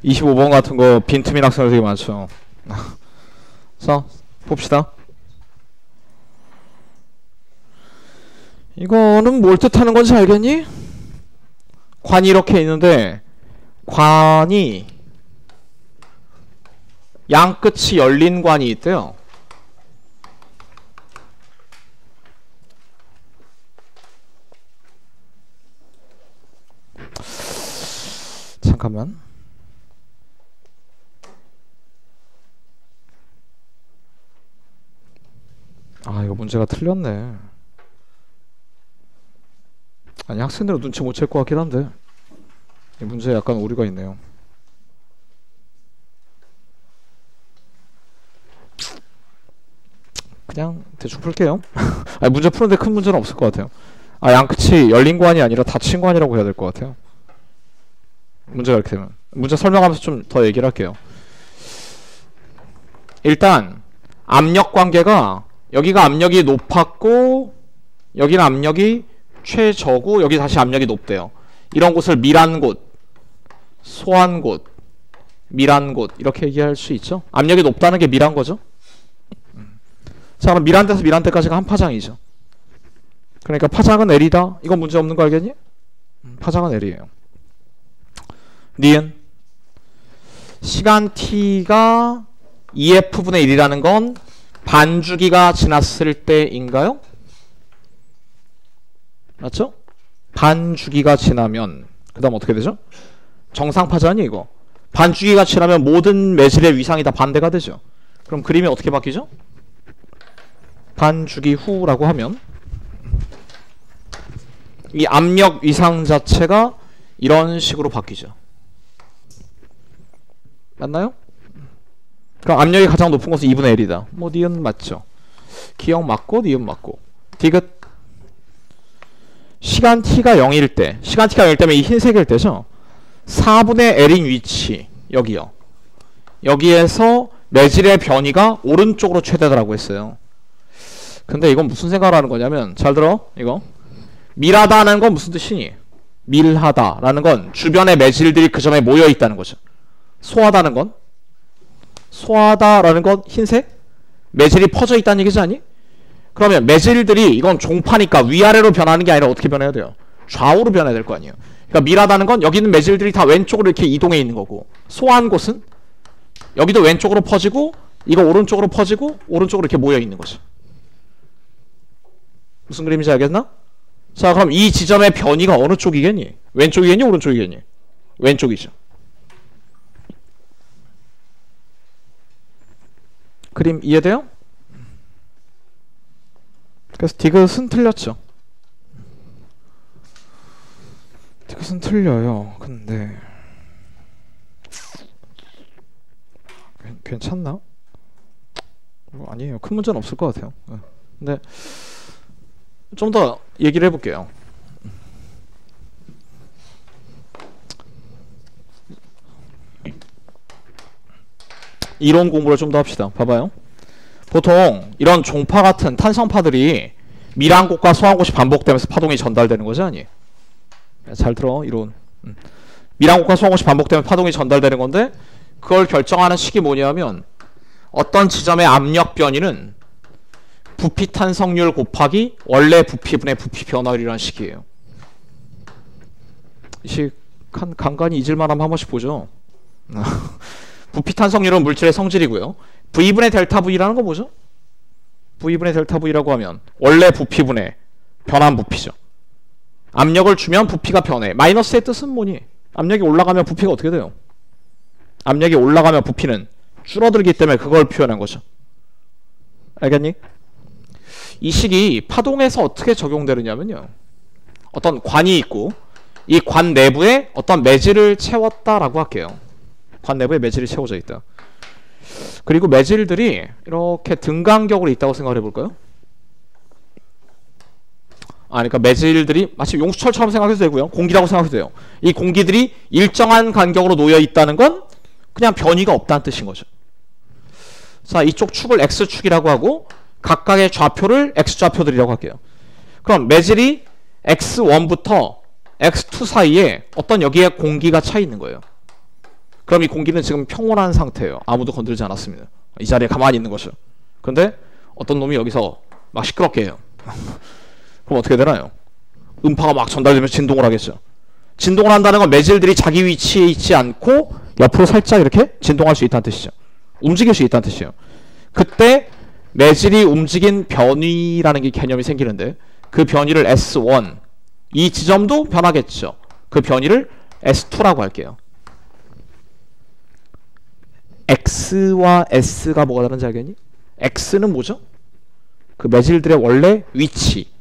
(25번) 같은 거 빈틈인 학생들 되게 많죠. 자, 봅시다. 이거는 뭘 뜻하는 건지 알겠니? 관이 이렇게 있는데 관이 양 끝이 열린 관이 있대요. 잠깐만. 문제가 틀렸네. 아니 학생들은 눈치 못 챌 것 같긴 한데 이 문제에 약간 오류가 있네요. 그냥 대충 풀게요. 아니 문제 푸는데 큰 문제는 없을 것 같아요. 아 양끝이 열린 관이 아니라 닫힌 관이라고 해야 될 것 같아요. 문제가 이렇게 되면 문제 설명하면서 좀 더 얘기를 할게요. 일단 압력 관계가 여기가 압력이 높았고 여기는 압력이 최저고 여기 다시 압력이 높대요. 이런 곳을 밀한 곳, 소한 곳, 밀한 곳 이렇게 얘기할 수 있죠. 압력이 높다는 게 밀한 거죠. 자 그럼 밀한 데서 밀한 데까지가 한 파장이죠. 그러니까 파장은 L이다. 이건 문제 없는 거 알겠니? 파장은 L이에요. 니은 시간 t가 EF분의 1이라는 건 반주기가 지났을 때인가요? 맞죠? 반주기가 지나면 그 다음 어떻게 되죠? 정상파장이 이거 반주기가 지나면 모든 매질의 위상이 다 반대가 되죠. 그럼 그림이 어떻게 바뀌죠? 반주기 후라고 하면 이 압력 위상 자체가 이런 식으로 바뀌죠. 맞나요? 그럼 압력이 가장 높은 것은 2분의 1이다. 뭐 니은 맞죠? 기억 맞고 니은 맞고 디귿 시간 t가 0일 때 시간 t가 0일 때면 이 흰색일 때죠. 4분의 L인 위치 여기요. 여기에서 매질의 변이가 오른쪽으로 최대다라고 했어요. 근데 이건 무슨 생각을 하는 거냐면 잘 들어 이거 밀하다는 건 무슨 뜻이니? 밀하다라는 건 주변의 매질들이 그 점에 모여 있다는 거죠. 소하다는 건 소하다라는 건 흰색 매질이 퍼져 있다는 얘기지 않니? 그러면 매질들이 이건 종파니까 위아래로 변하는 게 아니라 어떻게 변해야 돼요? 좌우로 변해야 될 거 아니에요. 그러니까 밀하다는 건 여기 있는 매질들이 다 왼쪽으로 이렇게 이동해 있는 거고 소한 곳은 여기도 왼쪽으로 퍼지고 이거 오른쪽으로 퍼지고 오른쪽으로 이렇게 모여 있는 거죠. 무슨 그림인지 알겠나? 자 그럼 이 지점의 변이가 어느 쪽이겠니? 왼쪽이겠니? 오른쪽이겠니? 왼쪽이죠. 그림 이해돼요? 그래서 디귿은 틀렸죠. 디귿은 틀려요. 근데 괜찮나? 아니에요. 큰 문제는 없을 것 같아요. 근데 좀 더 얘기를 해볼게요. 이론 공부를 좀 더 합시다. 봐봐요. 보통 이런 종파 같은 탄성파들이 밀한 곳과 소한 곳이 반복되면서 파동이 전달되는 거지 아니? 잘 들어 이론. 밀한 곳과 소한 곳이 반복되면 파동이 전달되는 건데 그걸 결정하는 식이 뭐냐면 어떤 지점의 압력 변이는 부피 탄성률 곱하기 원래 부피분의 부피 변화율이라는 식이에요. 이 식 간간히 잊을만하면 한 번씩 보죠. 부피 탄성률은 물질의 성질이고요. V분의 델타 V라는 거 뭐죠? V분의 델타 V라고 하면 원래 부피분의 변한 부피죠. 압력을 주면 부피가 변해. 마이너스의 뜻은 뭐니? 압력이 올라가면 부피가 어떻게 돼요? 압력이 올라가면 부피는 줄어들기 때문에 그걸 표현한 거죠. 알겠니? 이 식이 파동에서 어떻게 적용되느냐면요. 어떤 관이 있고 이 관 내부에 어떤 매질을 채웠다라고 할게요. 관 내부에 매질이 채워져 있다. 그리고 매질들이 이렇게 등간격으로 있다고 생각을 해볼까요? 그러니까 매질들이 마치 용수철처럼 생각해도 되고요. 공기라고 생각해도 돼요. 이 공기들이 일정한 간격으로 놓여 있다는 건 그냥 변이가 없다는 뜻인 거죠. 자, 이쪽 축을 X축이라고 하고 각각의 좌표를 X좌표들이라고 할게요. 그럼 매질이 X1부터 X2 사이에 어떤 여기에 공기가 차 있는 거예요. 그럼 이 공기는 지금 평온한 상태예요. 아무도 건들지 않았습니다. 이 자리에 가만히 있는 것이죠. 근데 어떤 놈이 여기서 막 시끄럽게 해요. 그럼 어떻게 되나요? 음파가 막 전달되면서 진동을 하겠죠. 진동을 한다는 건 매질들이 자기 위치에 있지 않고 옆으로 살짝 이렇게 진동할 수 있다는 뜻이죠. 움직일 수 있다는 뜻이에요. 그때 매질이 움직인 변위라는 게 개념이 생기는데 그 변위를 S1 이 지점도 변하겠죠. 그 변위를 S2라고 할게요. X와 S가 뭐가 다른지 알겠니? X는 뭐죠? 그 매질들의 원래 위치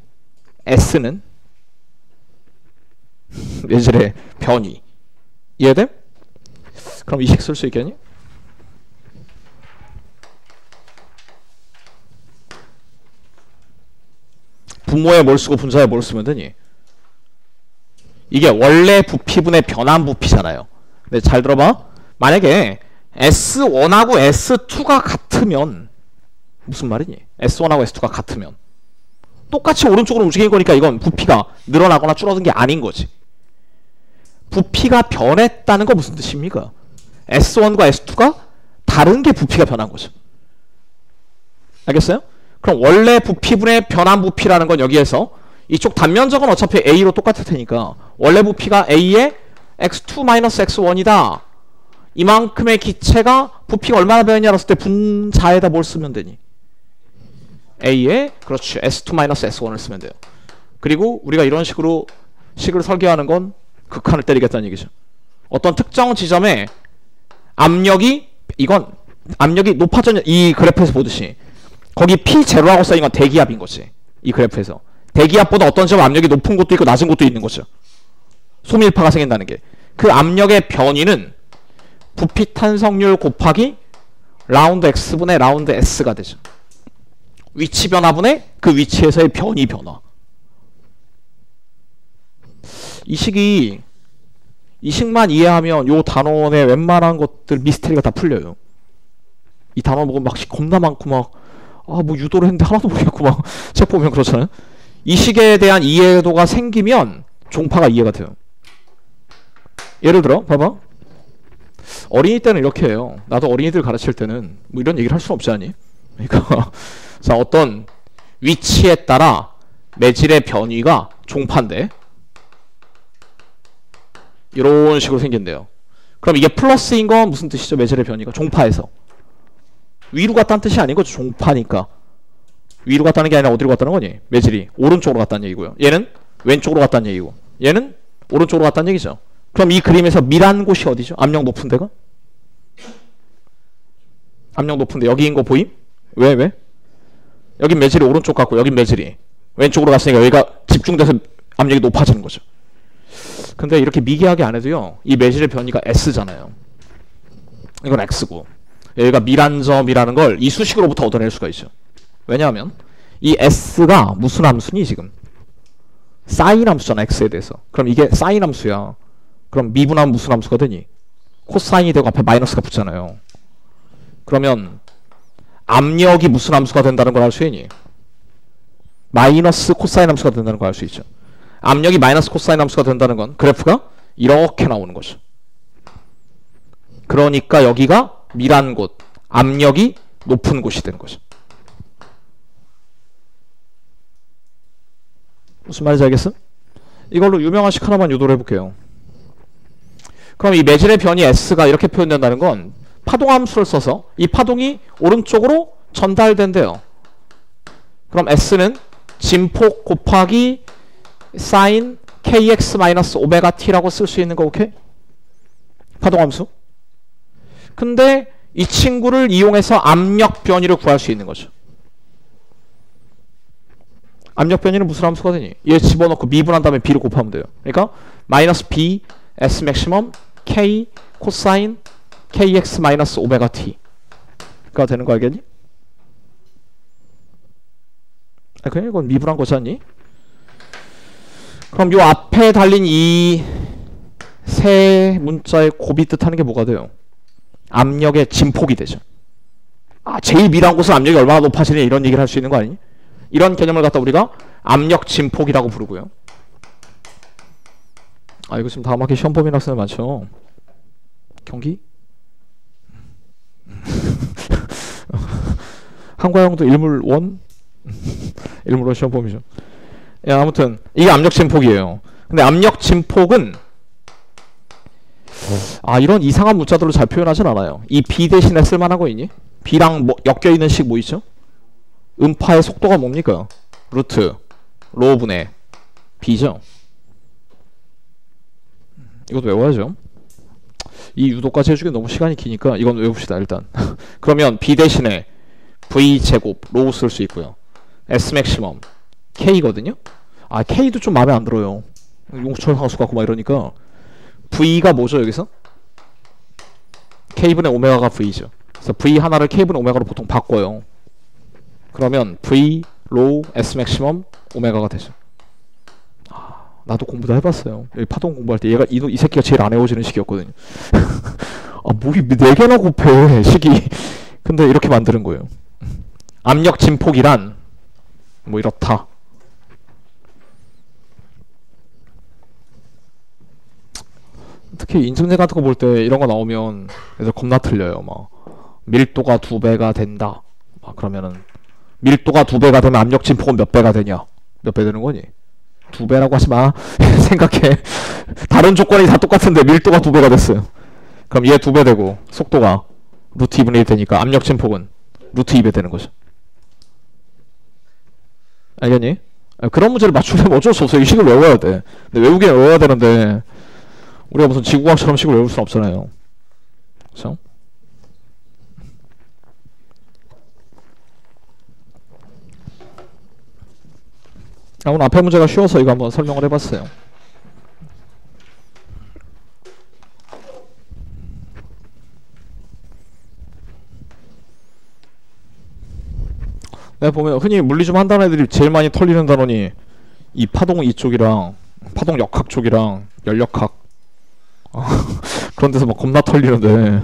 S는 매질의 변위. 이해돼? 그럼 이 식 쓸 수 있겠니? 분모에 뭘 쓰고 분자에 뭘 쓰면 되니? 이게 원래 부피분의 변환 부피잖아요. 근데 잘 들어봐. 만약에 S1하고 S2가 같으면 무슨 말이니? S1하고 S2가 같으면 똑같이 오른쪽으로 움직인 거니까 이건 부피가 늘어나거나 줄어든 게 아닌 거지. 부피가 변했다는 거 무슨 뜻입니까? S1과 S2가 다른 게 부피가 변한 거죠. 알겠어요? 그럼 원래 부피분의 변환 부피라는 건 여기에서 이쪽 단면적은 어차피 A로 똑같을 테니까 원래 부피가 A의 X2-X1이다. 이만큼의 기체가 부피가 얼마나 변했냐고 했을 때 분자에다 뭘 쓰면 되니? A에 그렇지 S2-S1을 쓰면 돼요. 그리고 우리가 이런 식으로 식을 설계하는 건 극한을 때리겠다는 얘기죠. 어떤 특정 지점에 압력이 높아졌냐 이 그래프에서 보듯이 거기 P0라고 써있는 건 대기압인 거지. 이 그래프에서 대기압보다 어떤 지점 압력이 높은 곳도 있고 낮은 곳도 있는 거죠. 소밀파가 생긴다는 게. 그 압력의 변이는 부피 탄성률 곱하기 라운드 X분의 라운드 S가 되죠. 위치 변화분의 그 위치에서의 변이 변화. 이 식만 이해하면 요 단원의 웬만한 것들 미스테리가 다 풀려요. 이 단원 보고 막 겁나 많고 막 뭐 유도를 했는데 하나도 모르겠고 막 책 보면 그렇잖아요. 이 식에 대한 이해도가 생기면 종파가 이해가 돼요. 예를 들어 봐봐. 어린이 때는 이렇게 해요. 나도 어린이들 가르칠 때는 뭐 이런 얘기를 할 수는 없지 않니? 그러니까 자, 어떤 위치에 따라 매질의 변위가 종파인데 이런 식으로 생긴대요. 그럼 이게 플러스인 건 무슨 뜻이죠? 매질의 변위가 종파에서 위로 갔다는 뜻이 아닌 거죠. 종파니까 위로 갔다는 게 아니라 어디로 갔다는 거니? 매질이 오른쪽으로 갔다는 얘기고요. 얘는 왼쪽으로 갔다는 얘기고 얘는 오른쪽으로 갔다는 얘기죠. 그럼 이 그림에서 밀한 곳이 어디죠? 압력 높은 데가? 압력 높은데 여기인 거 보임? 왜? 여긴 매질이 오른쪽 같고 여긴 매질이 왼쪽으로 갔으니까 여기가 집중돼서 압력이 높아지는 거죠. 근데 이렇게 미개하게 안 해도요. 이 매질의 변이가 S잖아요. 이건 X고 여기가 밀한 점이라는 걸 이 수식으로부터 얻어낼 수가 있죠. 왜냐하면 이 S가 무슨 함수니 지금? 사인 함수잖아. X에 대해서. 그럼 이게 사인 함수야. 그럼 미분하면 무슨 함수가 되니? 코사인이 되고 앞에 마이너스가 붙잖아요. 그러면 압력이 무슨 함수가 된다는 걸 알 수 있니? 마이너스 코사인 함수가 된다는 걸 알 수 있죠. 압력이 마이너스 코사인 함수가 된다는 건 그래프가 이렇게 나오는 거죠. 그러니까 여기가 밀한 곳, 압력이 높은 곳이 되는 거죠. 무슨 말인지 알겠어? 이걸로 유명한 식 하나만 유도를 해볼게요. 그럼 이 매질의 변이 S가 이렇게 표현된다는 건 파동함수를 써서 이 파동이 오른쪽으로 전달된대요. 그럼 S는 진폭 곱하기 사인 kx-오메가-t라고 쓸 수 있는 거 오케이? 파동함수. 근데 이 친구를 이용해서 압력 변이를 구할 수 있는 거죠. 압력 변이는 무슨 함수가 되니? 얘 집어넣고 미분한 다음에 b를 곱하면 돼요. 그러니까 마이너스 b s 맥시멈 k 코사인 kx-오메가-t가 되는 거 알겠니? 그냥 이건 미분한 거지 않니? 그럼 요 앞에 달린 이 세 문자의 곱이 뜻하는 게 뭐가 돼요? 압력의 진폭이 되죠. 제일 밀한 곳은 압력이 얼마나 높아지냐 이런 얘기를 할 수 있는 거 아니니? 이런 개념을 갖다 우리가 압력 진폭이라고 부르고요. 이거 지금 다음 학기 시험 범위 학생들 많죠? 경기? 한과형도 일물원? 일물원 시험 범위죠. 아무튼 이게 압력 진폭이에요. 근데 압력 진폭은 이런 이상한 문자들로 잘 표현하진 않아요. 이 B 대신에 쓸만한 거 있니? B랑 엮여있는 식 뭐 있죠? 음파의 속도가 뭡니까? 루트 로분의 B죠. 이것도 외워야죠. 이 유도까지 해주기 너무 시간이 기니까 이건 외웁시다 일단. 그러면 B 대신에 V제곱 로우 쓸 수 있고요. S 맥시멈 K거든요. 아 K도 좀 마음에 안 들어요. 용수철 상수 같고 막 이러니까 V가 뭐죠 여기서? K분의 오메가가 V죠. 그래서 V 하나를 K분의 오메가로 보통 바꿔요. 그러면 V 로우 S 맥시멈 오메가가 되죠. 아, 나도 공부 다 해봤어요. 여기 파동 공부할 때 얘가 이 새끼가 제일 안 외워지는 식이었거든요. 아 뭐이 4개나 곱해 식이. 근데 이렇게 만드는 거예요. 압력 진폭이란 뭐 이렇다. 특히 인증제 같은 거 볼 때 이런 거 나오면 애들 겁나 틀려요. 막 밀도가 2배가 된다. 막 그러면은 밀도가 2배가 되면 압력 진폭은 몇 배가 되냐? 몇 배 되는 거니? 2배라고 하지 마. 생각해. 다른 조건이 다 똑같은데 밀도가 2배가 됐어요. 그럼 얘 2배 되고 속도가 루트 2분의 1 되니까 압력 진폭은 루트 2배 되는 거죠. 알겠니? 그런 문제를 맞추려면 어쩔 수 없어. 이 식을 외워야 돼. 근데 외우긴 외워야 되는데 우리가 무슨 지구과학처럼 식을 외울 순 없잖아요. 그쵸? 오늘 앞에 문제가 쉬워서 이거 한번 설명을 해봤어요. 내가 보면 흔히 물리 좀 한다는 애들이 제일 많이 털리는 단원이 이 파동 이쪽이랑 파동 역학 쪽이랑 열역학 그런 데서 막 겁나 털리는데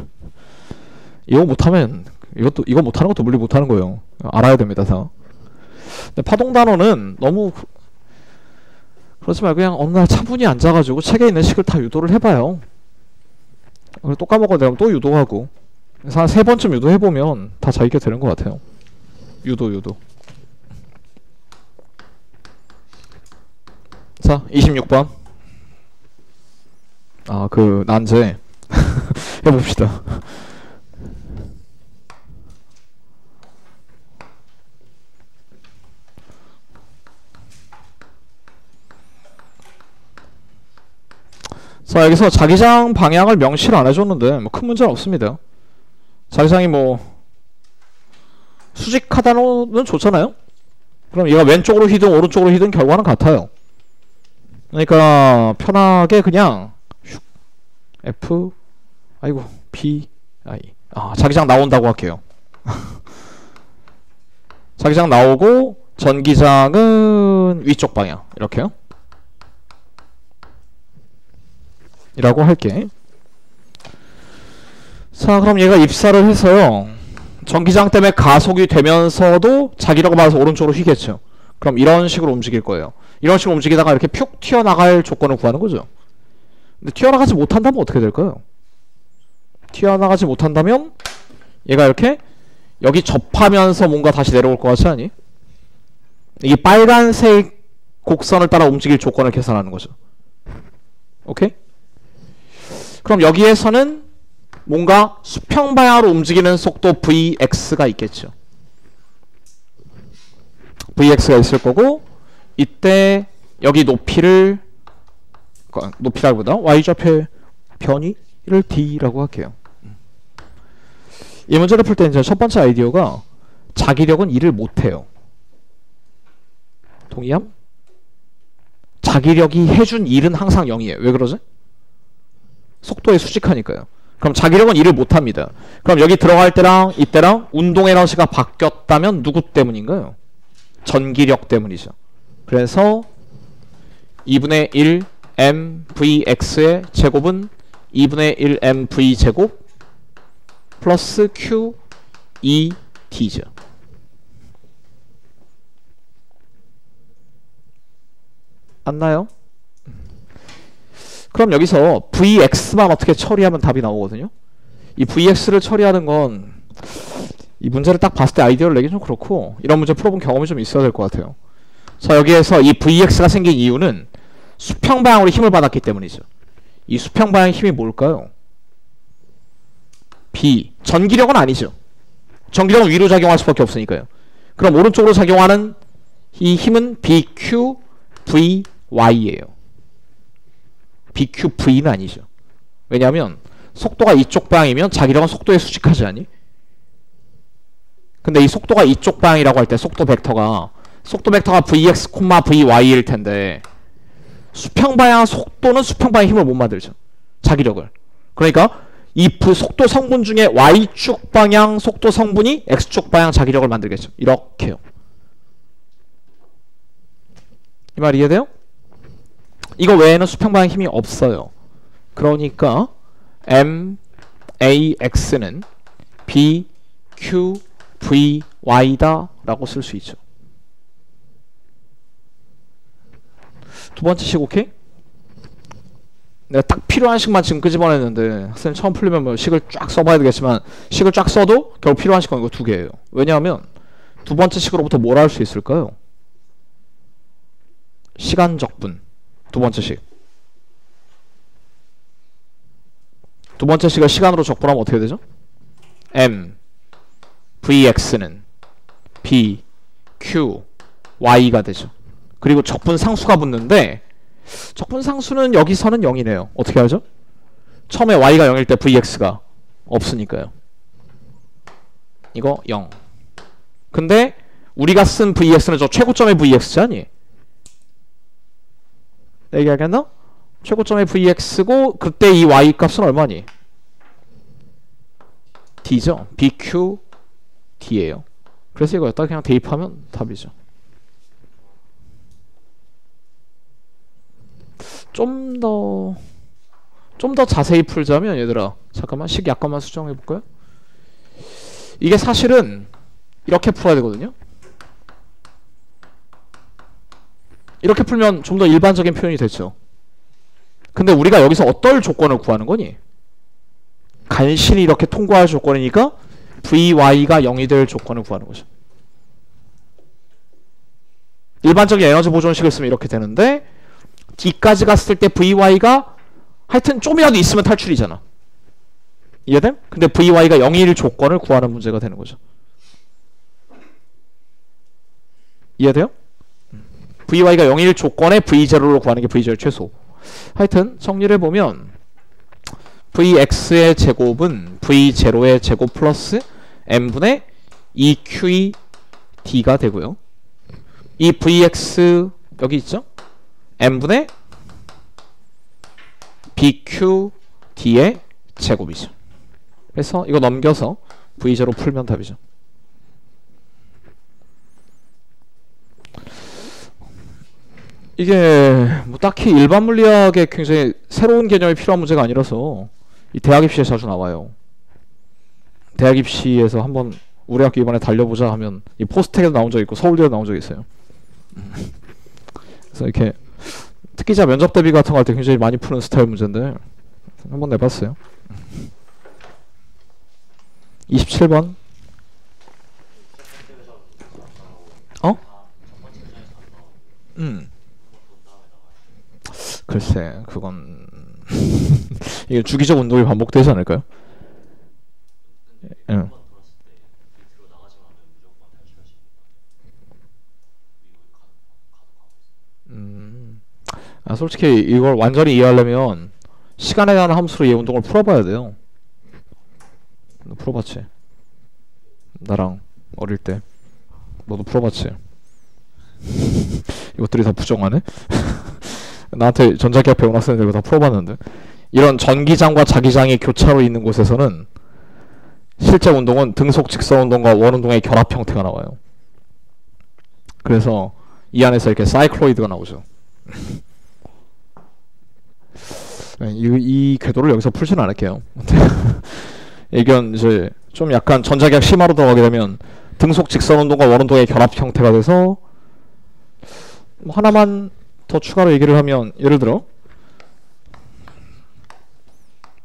이거 못하면 이거 못하는 것도 물리 못하는 거예요. 알아야 됩니다 다. 근데 파동 단원은 너무 그렇지 말고 그냥 어느 날 차분히 앉아가지고 책에 있는 식을 다 유도를 해봐요. 또 까먹어야 되면 또 유도하고 그래서 한 3번쯤 유도해보면 다 자기게 되는 것 같아요. 유도 자 26번 그 난제 해봅시다. 자 여기서 자기장 방향을 명시를 안 해줬는데 뭐 큰 문제는 없습니다. 자기장이 뭐 수직하다는 좋잖아요. 그럼 얘가 왼쪽으로 휘든 오른쪽으로 휘든 결과는 같아요. 그러니까 편하게 그냥 F 아이고 B I 자기장 나온다고 할게요. 자기장 나오고 전기장은 위쪽 방향 이렇게요. 이라고 할게. 자 그럼 얘가 입사를 해서요 전기장 때문에 가속이 되면서도 자기라고 말해서 오른쪽으로 휘겠죠. 그럼 이런 식으로 움직일 거예요. 이런 식으로 움직이다가 이렇게 푹 튀어나갈 조건을 구하는 거죠. 근데 튀어나가지 못한다면 어떻게 될까요? 튀어나가지 못한다면 얘가 이렇게 여기 접하면서 뭔가 다시 내려올 것 같지 않니? 이 빨간색 곡선을 따라 움직일 조건을 계산하는 거죠. 오케이? 그럼 여기에서는 뭔가 수평 방향으로 움직이는 속도 Vx가 있겠죠. Vx가 있을 거고 이때 여기 높이라기보다 y좌표의 변이를 D라고 할게요. 이 문제를 풀 때 이제 첫 번째 아이디어가 자기력은 일을 못해요. 동의함? 자기력이 해준 일은 항상 0이에요. 왜 그러지? 속도에 수직하니까요. 그럼 자기력은 일을 못합니다. 그럼 여기 들어갈 때랑 이때랑 운동 에너지가 바뀌었다면 누구 때문인가요? 전기력 때문이죠. 그래서 2분의 1 mvx의 제곱은 2분의 1 mv 제곱 플러스 q e t죠. 맞나요? 그럼 여기서 vx만 어떻게 처리하면 답이 나오거든요. 이 vx를 처리하는 건 이 문제를 딱 봤을 때 아이디어를 내기 좀 그렇고 이런 문제 풀어본 경험이 좀 있어야 될 것 같아요. 자 여기에서 이 vx가 생긴 이유는 수평 방향으로 힘을 받았기 때문이죠. 이 수평 방향의 힘이 뭘까요? B. 전기력은 아니죠. 전기력은 위로 작용할 수밖에 없으니까요. 그럼 오른쪽으로 작용하는 이 힘은 BQVY예요. BQV는 아니죠. 왜냐하면 속도가 이쪽 방향이면 자기력은 속도에 수직하지 않니? 근데 이 속도가 이쪽 방향이라고 할 때 속도 벡터가 속도 벡터가 vx, vy일 텐데 수평방향 속도는 수평방향 힘을 못 만들죠. 자기력을. 그러니까 이 속도 성분 중에 y축 방향 속도 성분이 x축 방향 자기력을 만들겠죠. 이렇게요. 이 말 이해돼요? 이거 외에는 수평방향 힘이 없어요. 그러니까 MAX는 BQVY다 라고 쓸 수 있죠. 두 번째 식 오케이? 내가 딱 필요한 식만 지금 끄집어냈는데 학생님 처음 풀리면 뭐 식을 쫙 써봐야 되겠지만 식을 쫙 써도 결국 필요한 식은 이거 두 개예요. 왜냐하면 두 번째 식으로부터 뭘 할 수 있을까요? 시간 적분. 두 번째 식. 두 번째 식을 시간으로 적분하면 어떻게 되죠? M VX는 B Q Y가 되죠. 그리고 적분 상수가 붙는데 적분 상수는 여기서는 0이네요. 어떻게 하죠? 처음에 Y가 0일 때 VX가 없으니까요. 이거 0. 근데 우리가 쓴 VX는 저 최고점의 VX잖니? 얘기하겠나? 최고점의 VX고 그때 이 Y 값은 얼마니? D죠. BQ D예요. 그래서 이거 여기다 그냥 대입하면 답이죠. 좀 더 자세히 풀자면 얘들아 잠깐만 식 약간만 수정해 볼까요? 이게 사실은 이렇게 풀어야 되거든요. 이렇게 풀면 좀 더 일반적인 표현이 됐죠. 근데 우리가 여기서 어떨 조건을 구하는 거니? 간신히 이렇게 통과할 조건이니까 VY가 0이 될 조건을 구하는 거죠. 일반적인 에너지 보존식을 쓰면 이렇게 되는데 D까지 갔을 때 VY가 하여튼 좀이라도 있으면 탈출이잖아. 이해됨? 근데 VY가 0일 조건을 구하는 문제가 되는 거죠. 이해돼요? VY가 0일 조건에 V0를 구하는 게 V0 최소. 하여튼 정리를 해보면 VX의 제곱은 V0의 제곱 플러스 N분의 2QE D가 되고요. 이 VX 여기 있죠? N분의 BQD의 제곱이죠. 그래서 이거 넘겨서 V0 풀면 답이죠. 이게 뭐 딱히 일반 물리학에 굉장히 새로운 개념이 필요한 문제가 아니라서 이 대학 입시에 자주 나와요. 대학 입시에서 한번 우리 학교 이번에 달려보자 하면 이 포스텍에도 나온 적 있고 서울대에도 나온 적 있어요. 그래서 이렇게 특기자 면접 대비 같은 거 할 때 굉장히 많이 푸는 스타일 문제인데 한번 내봤어요. 27번. 어? 글쎄 그건 이게 주기적 운동이 반복되지 않을까요? 응. 솔직히 이걸 완전히 이해하려면 시간에 대한 함수로 이 운동을 풀어봐야 돼요. 너 풀어봤지? 나랑 어릴 때 너도 풀어봤지? 이것들이 다 부정하네? 나한테 전자기학 배운 학생들 이거 다 풀어봤는데 이런 전기장과 자기장이 교차로 있는 곳에서는 실제 운동은 등속 직선 운동과 원 운동의 결합 형태가 나와요. 그래서 이 안에서 이렇게 사이클로이드가 나오죠. 이 궤도를 여기서 풀지는 않을게요. 이건 이제 좀 약간 전자기학 심화로 들어가게 되면 등속 직선 운동과 원 운동의 결합 형태가 돼서 하나만 더 추가로 얘기를 하면 예를 들어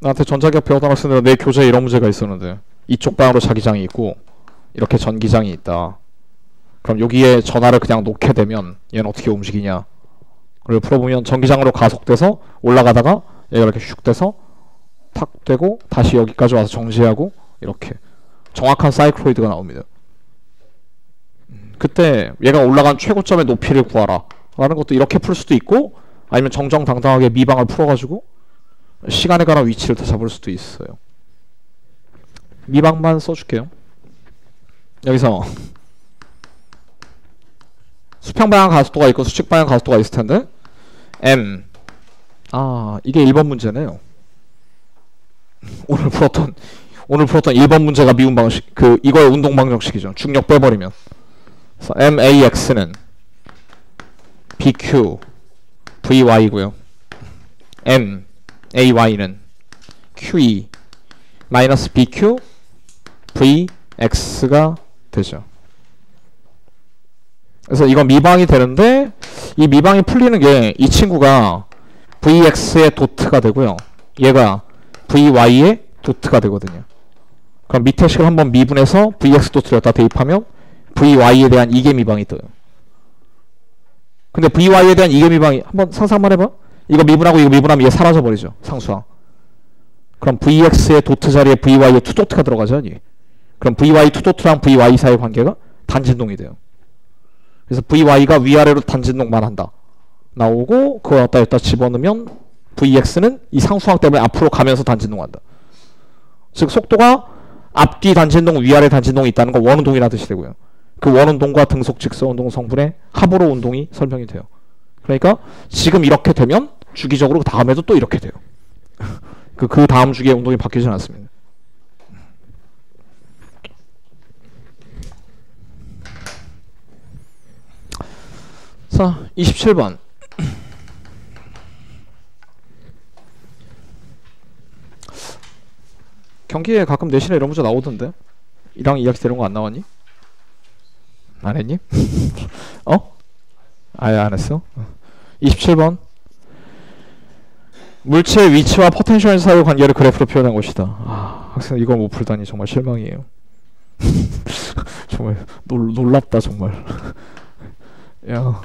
나한테 전자기학 배웠던 학생들은 내 교재에 이런 문제가 있었는데 이쪽 방향으로 자기장이 있고 이렇게 전기장이 있다. 그럼 여기에 전하를 그냥 놓게 되면 얘는 어떻게 움직이냐. 그리고 풀어보면 전기장으로 가속돼서 올라가다가 얘가 이렇게 슉 돼서 탁 되고 다시 여기까지 와서 정지하고 이렇게 정확한 사이클로이드가 나옵니다. 그때 얘가 올라간 최고점의 높이를 구하라 라는 것도 이렇게 풀 수도 있고 아니면 정정당당하게 미방을 풀어가지고 시간에 관한 위치를 다 잡을 수도 있어요. 미방만 써줄게요. 여기서 수평 방향 가속도가 있고 수직 방향 가속도가 있을 텐데 m 이게 1번 문제네요. 오늘 풀었던 1번 문제가 미분 방식 이거의 운동 방정식이죠. 중력 빼버리면. 그래서 max는 bq vy고요. may는 qe 마이너스 bq vx가 되죠. 그래서 이건 미방이 되는데 이 미방이 풀리는 게 이 친구가 vx의 도트가 되고요. 얘가 vy의 도트가 되거든요. 그럼 밑에 식을 한번 미분해서 vx 도트를 여기다 대입하면 vy에 대한 이계 미방이 떠요. 근데 vy에 대한 이계 미방이 한번 상상만 해봐. 이거 미분하고 이거 미분하면 얘 사라져버리죠. 상수항. 그럼 vx의 도트 자리에 vy의 투도트가 들어가죠. 그럼 vy 투도트랑 vy 사이의 관계가 단진동이 돼요. 그래서 vy가 위아래로 단진동만 한다. 나오고 그거 갖다 여기다 집어넣으면 vx는 이 상수항 때문에 앞으로 가면서 단진동한다. 즉 속도가 앞뒤 단진동 위아래 단진동이 있다는 건 원운동이라는 뜻이 되고요. 그 원운동과 등속 직선 운동 성분의 합으로 운동이 설명이 돼요. 그러니까 지금 이렇게 되면 주기적으로 그 다음에도 또 이렇게 돼요. 그 다음 주기에 운동이 바뀌지 않았습니다. 자, 27번. 경기에 가끔 내신에 이런 문제 나오던데? 이랑 이야기 되는 거 안 나왔니? 안 했니? 아예 안 했어? 27번. 물체의 위치와 포텐셜 사이의 관계를 그래프로 표현한 것이다. 학생 이거 못 풀다니 정말 실망이에요. 정말 놀랍다 정말. 야.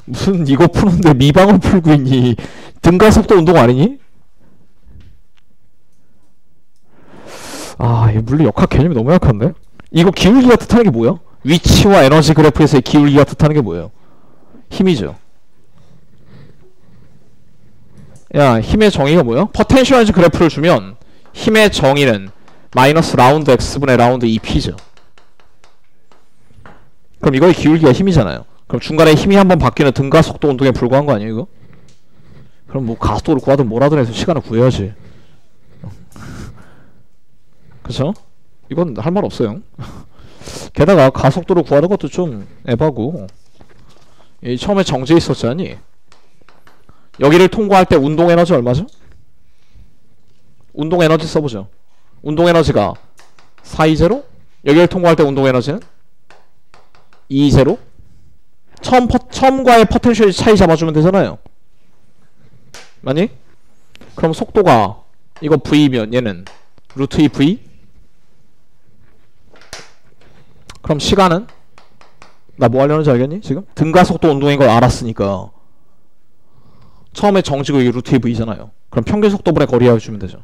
무슨 이거 푸는데 미방을 풀고 있니? 등가속도 운동 아니니? 이 물리 역학 개념이 너무 약한데? 이거 기울기가 뜻하는 게 뭐야? 위치와 에너지 그래프에서의 기울기가 뜻하는 게 뭐예요? 힘이죠. 야, 힘의 정의가 뭐야? 포텐셜 에너지 그래프를 주면 힘의 정의는 마이너스 라운드 x분의 라운드 2p죠. 그럼 이거의 기울기가 힘이잖아요. 그럼 중간에 힘이 한번 바뀌는 등가속도 운동에 불과한 거 아니에요 이거? 그럼 뭐 가속도를 구하든 뭐라든 해서 시간을 구해야지. 그쵸? 이건 할 말 없어요. 게다가 가속도를 구하는 것도 좀 에바고 처음에 정지해 있었잖니. 여기를 통과할 때 운동 에너지 얼마죠? 운동 에너지 써보죠. 운동 에너지가 420? 여기를 통과할 때 운동 에너지는 220? 처음과의 포텐셜 차이 잡아주면 되잖아요. 맞니? 그럼 속도가 이거 v면 얘는 루트 2v. 그럼 시간은 나 뭐 하려는지 알겠니? 지금 등가속도 운동인 걸 알았으니까 처음에 정지고 이게 루트 2v잖아요. 그럼 평균 속도분의 거리 해주면 되죠.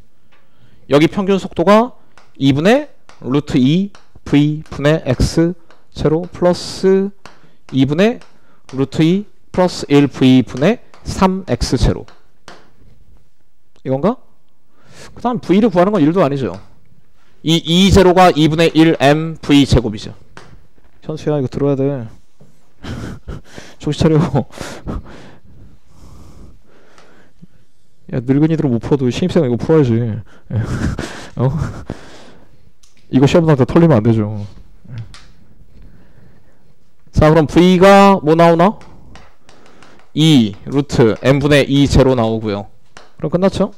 여기 평균 속도가 2분의 루트 2v 분의 x 제로 플러스 2분의 루트 2 플러스 1v 분의 3x 제로. 이건가? 그 다음 v를 구하는 건 1도 아니죠. 이 2제로가 2분의 1mv 제곱이죠. 현수야 이거 들어야 돼. 정신 차려. 야 늙은이들은 못 풀어도 신입생은 이거 풀어야지. 이거 시험장한테 털리면 안 되죠. 자 그럼 v가 뭐 나오나? 2 루트 m분의 2 제로 나오고요. 그럼 끝났죠?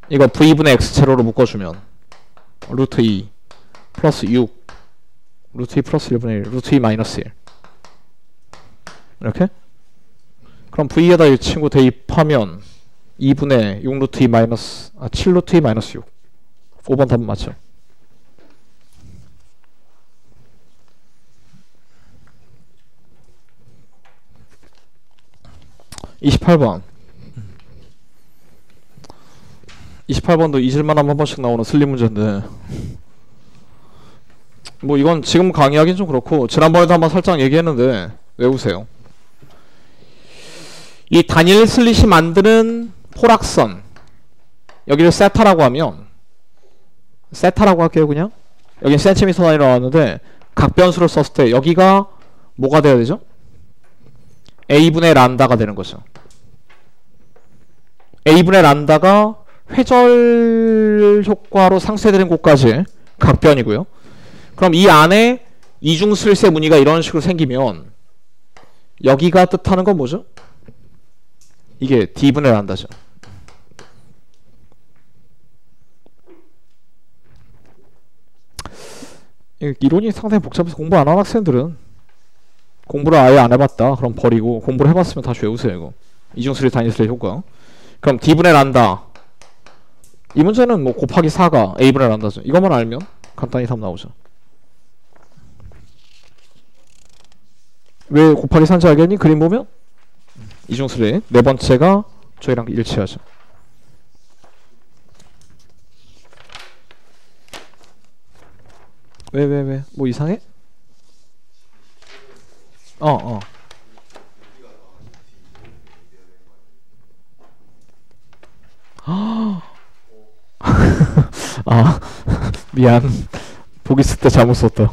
이거 v분의 x 제로로 묶어주면 루트 2 플러스 6 루트 2 플러스 1분의 1 루트 2 마이너스 1 이렇게? 그럼 v에다 이 친구 대입하면 2분의 6 루트 2 마이너스 7 루트 2 마이너스 6. 5번 답은 맞죠? (28번) 28번도 잊을만하면 한 번씩 나오는 슬림 문제인데 뭐 이건 지금 강의하긴 좀 그렇고 지난번에도 한번 살짝 얘기했는데 외우세요. 이 다니엘 슬릿이 만드는 포락선 여기를 세타라고 하면 세타라고 할게요. 그냥 여긴 센티미터 단위로 나왔는데 각변수를 썼을 때 여기가 뭐가 돼야 되죠? a분의 란다가 되는 거죠. a분의 란다가 회절 효과로 상쇄되는 곳까지 각변이고요. 그럼 이 안에 이중슬세 무늬가 이런 식으로 생기면 여기가 뜻하는 건 뭐죠? 이게 d분의 란다죠. 이론이 상당히 복잡해서 공부 안 하는 학생들은 공부를 아예 안 해봤다 그럼 버리고, 공부를 해봤으면 다시 외우세요. 이거 이중슬 단위슬의 효과. 그럼 d분의 란다, 이 문제는 뭐 곱하기 4가 a분의 란다죠. 이것만 알면 간단히 답 나오죠. 왜 곱하기 4인지 알겠니? 그림 보면 이중슬의 네 번째가 저희랑 일치하죠. 왜? 뭐 이상해? 아, 미안. 보기 쓸 때 잘못 썼다.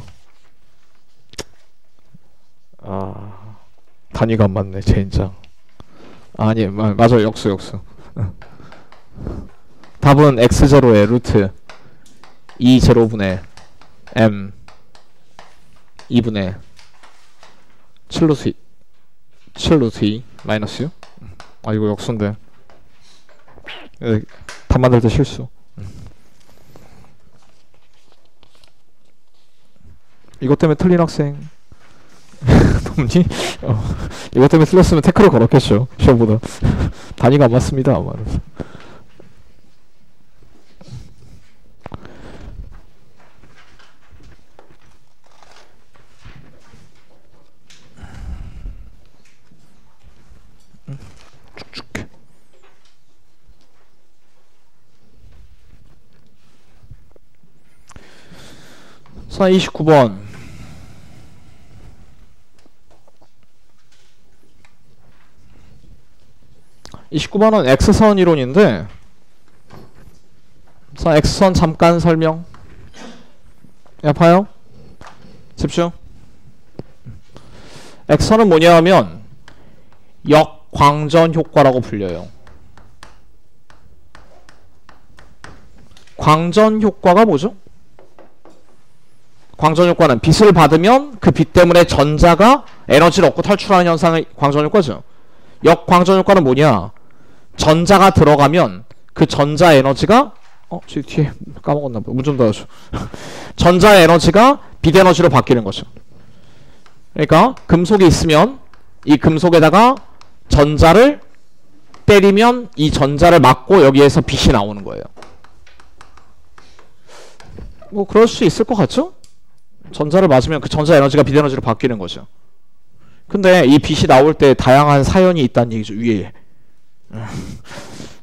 단위가 안 맞네, 젠장. 아니, 맞아, 역수. 답은 x0의 루트 2제로분의 m 2분의 7루트 2 마이너스 6. 아, 이거 역수인데. 답 만들 때 실수. 이것 때문에 틀린 학생 없니? 이것 때문에 틀렸으면 태클을 걸었겠죠. 시험보다. 단위가 안 맞습니다. 말해서. 쭉쭉. 29번. 이 29번은 X선 이론인데, 자, X선 잠깐 설명. 야, 봐요. 집중. X선은 뭐냐 하면 역광전 효과라고 불려요. 광전 효과가 뭐죠? 광전 효과는 빛을 받으면 그 빛 때문에 전자가 에너지를 얻고 탈출하는 현상의 광전 효과죠. 역광전 효과는 뭐냐? 전자가 들어가면 그 전자 에너지가 저 뒤에 까먹었나 봐. 문 좀 닫아줘. 전자 에너지가 빛 에너지로 바뀌는 거죠. 그러니까 금속이 있으면 이 금속에다가 전자를 때리면 이 전자를 맞고 여기에서 빛이 나오는 거예요. 뭐 그럴 수 있을 것 같죠? 전자를 맞으면 그 전자 에너지가 빛 에너지로 바뀌는 거죠. 근데 이 빛이 나올 때 다양한 사연이 있다는 얘기죠. 위에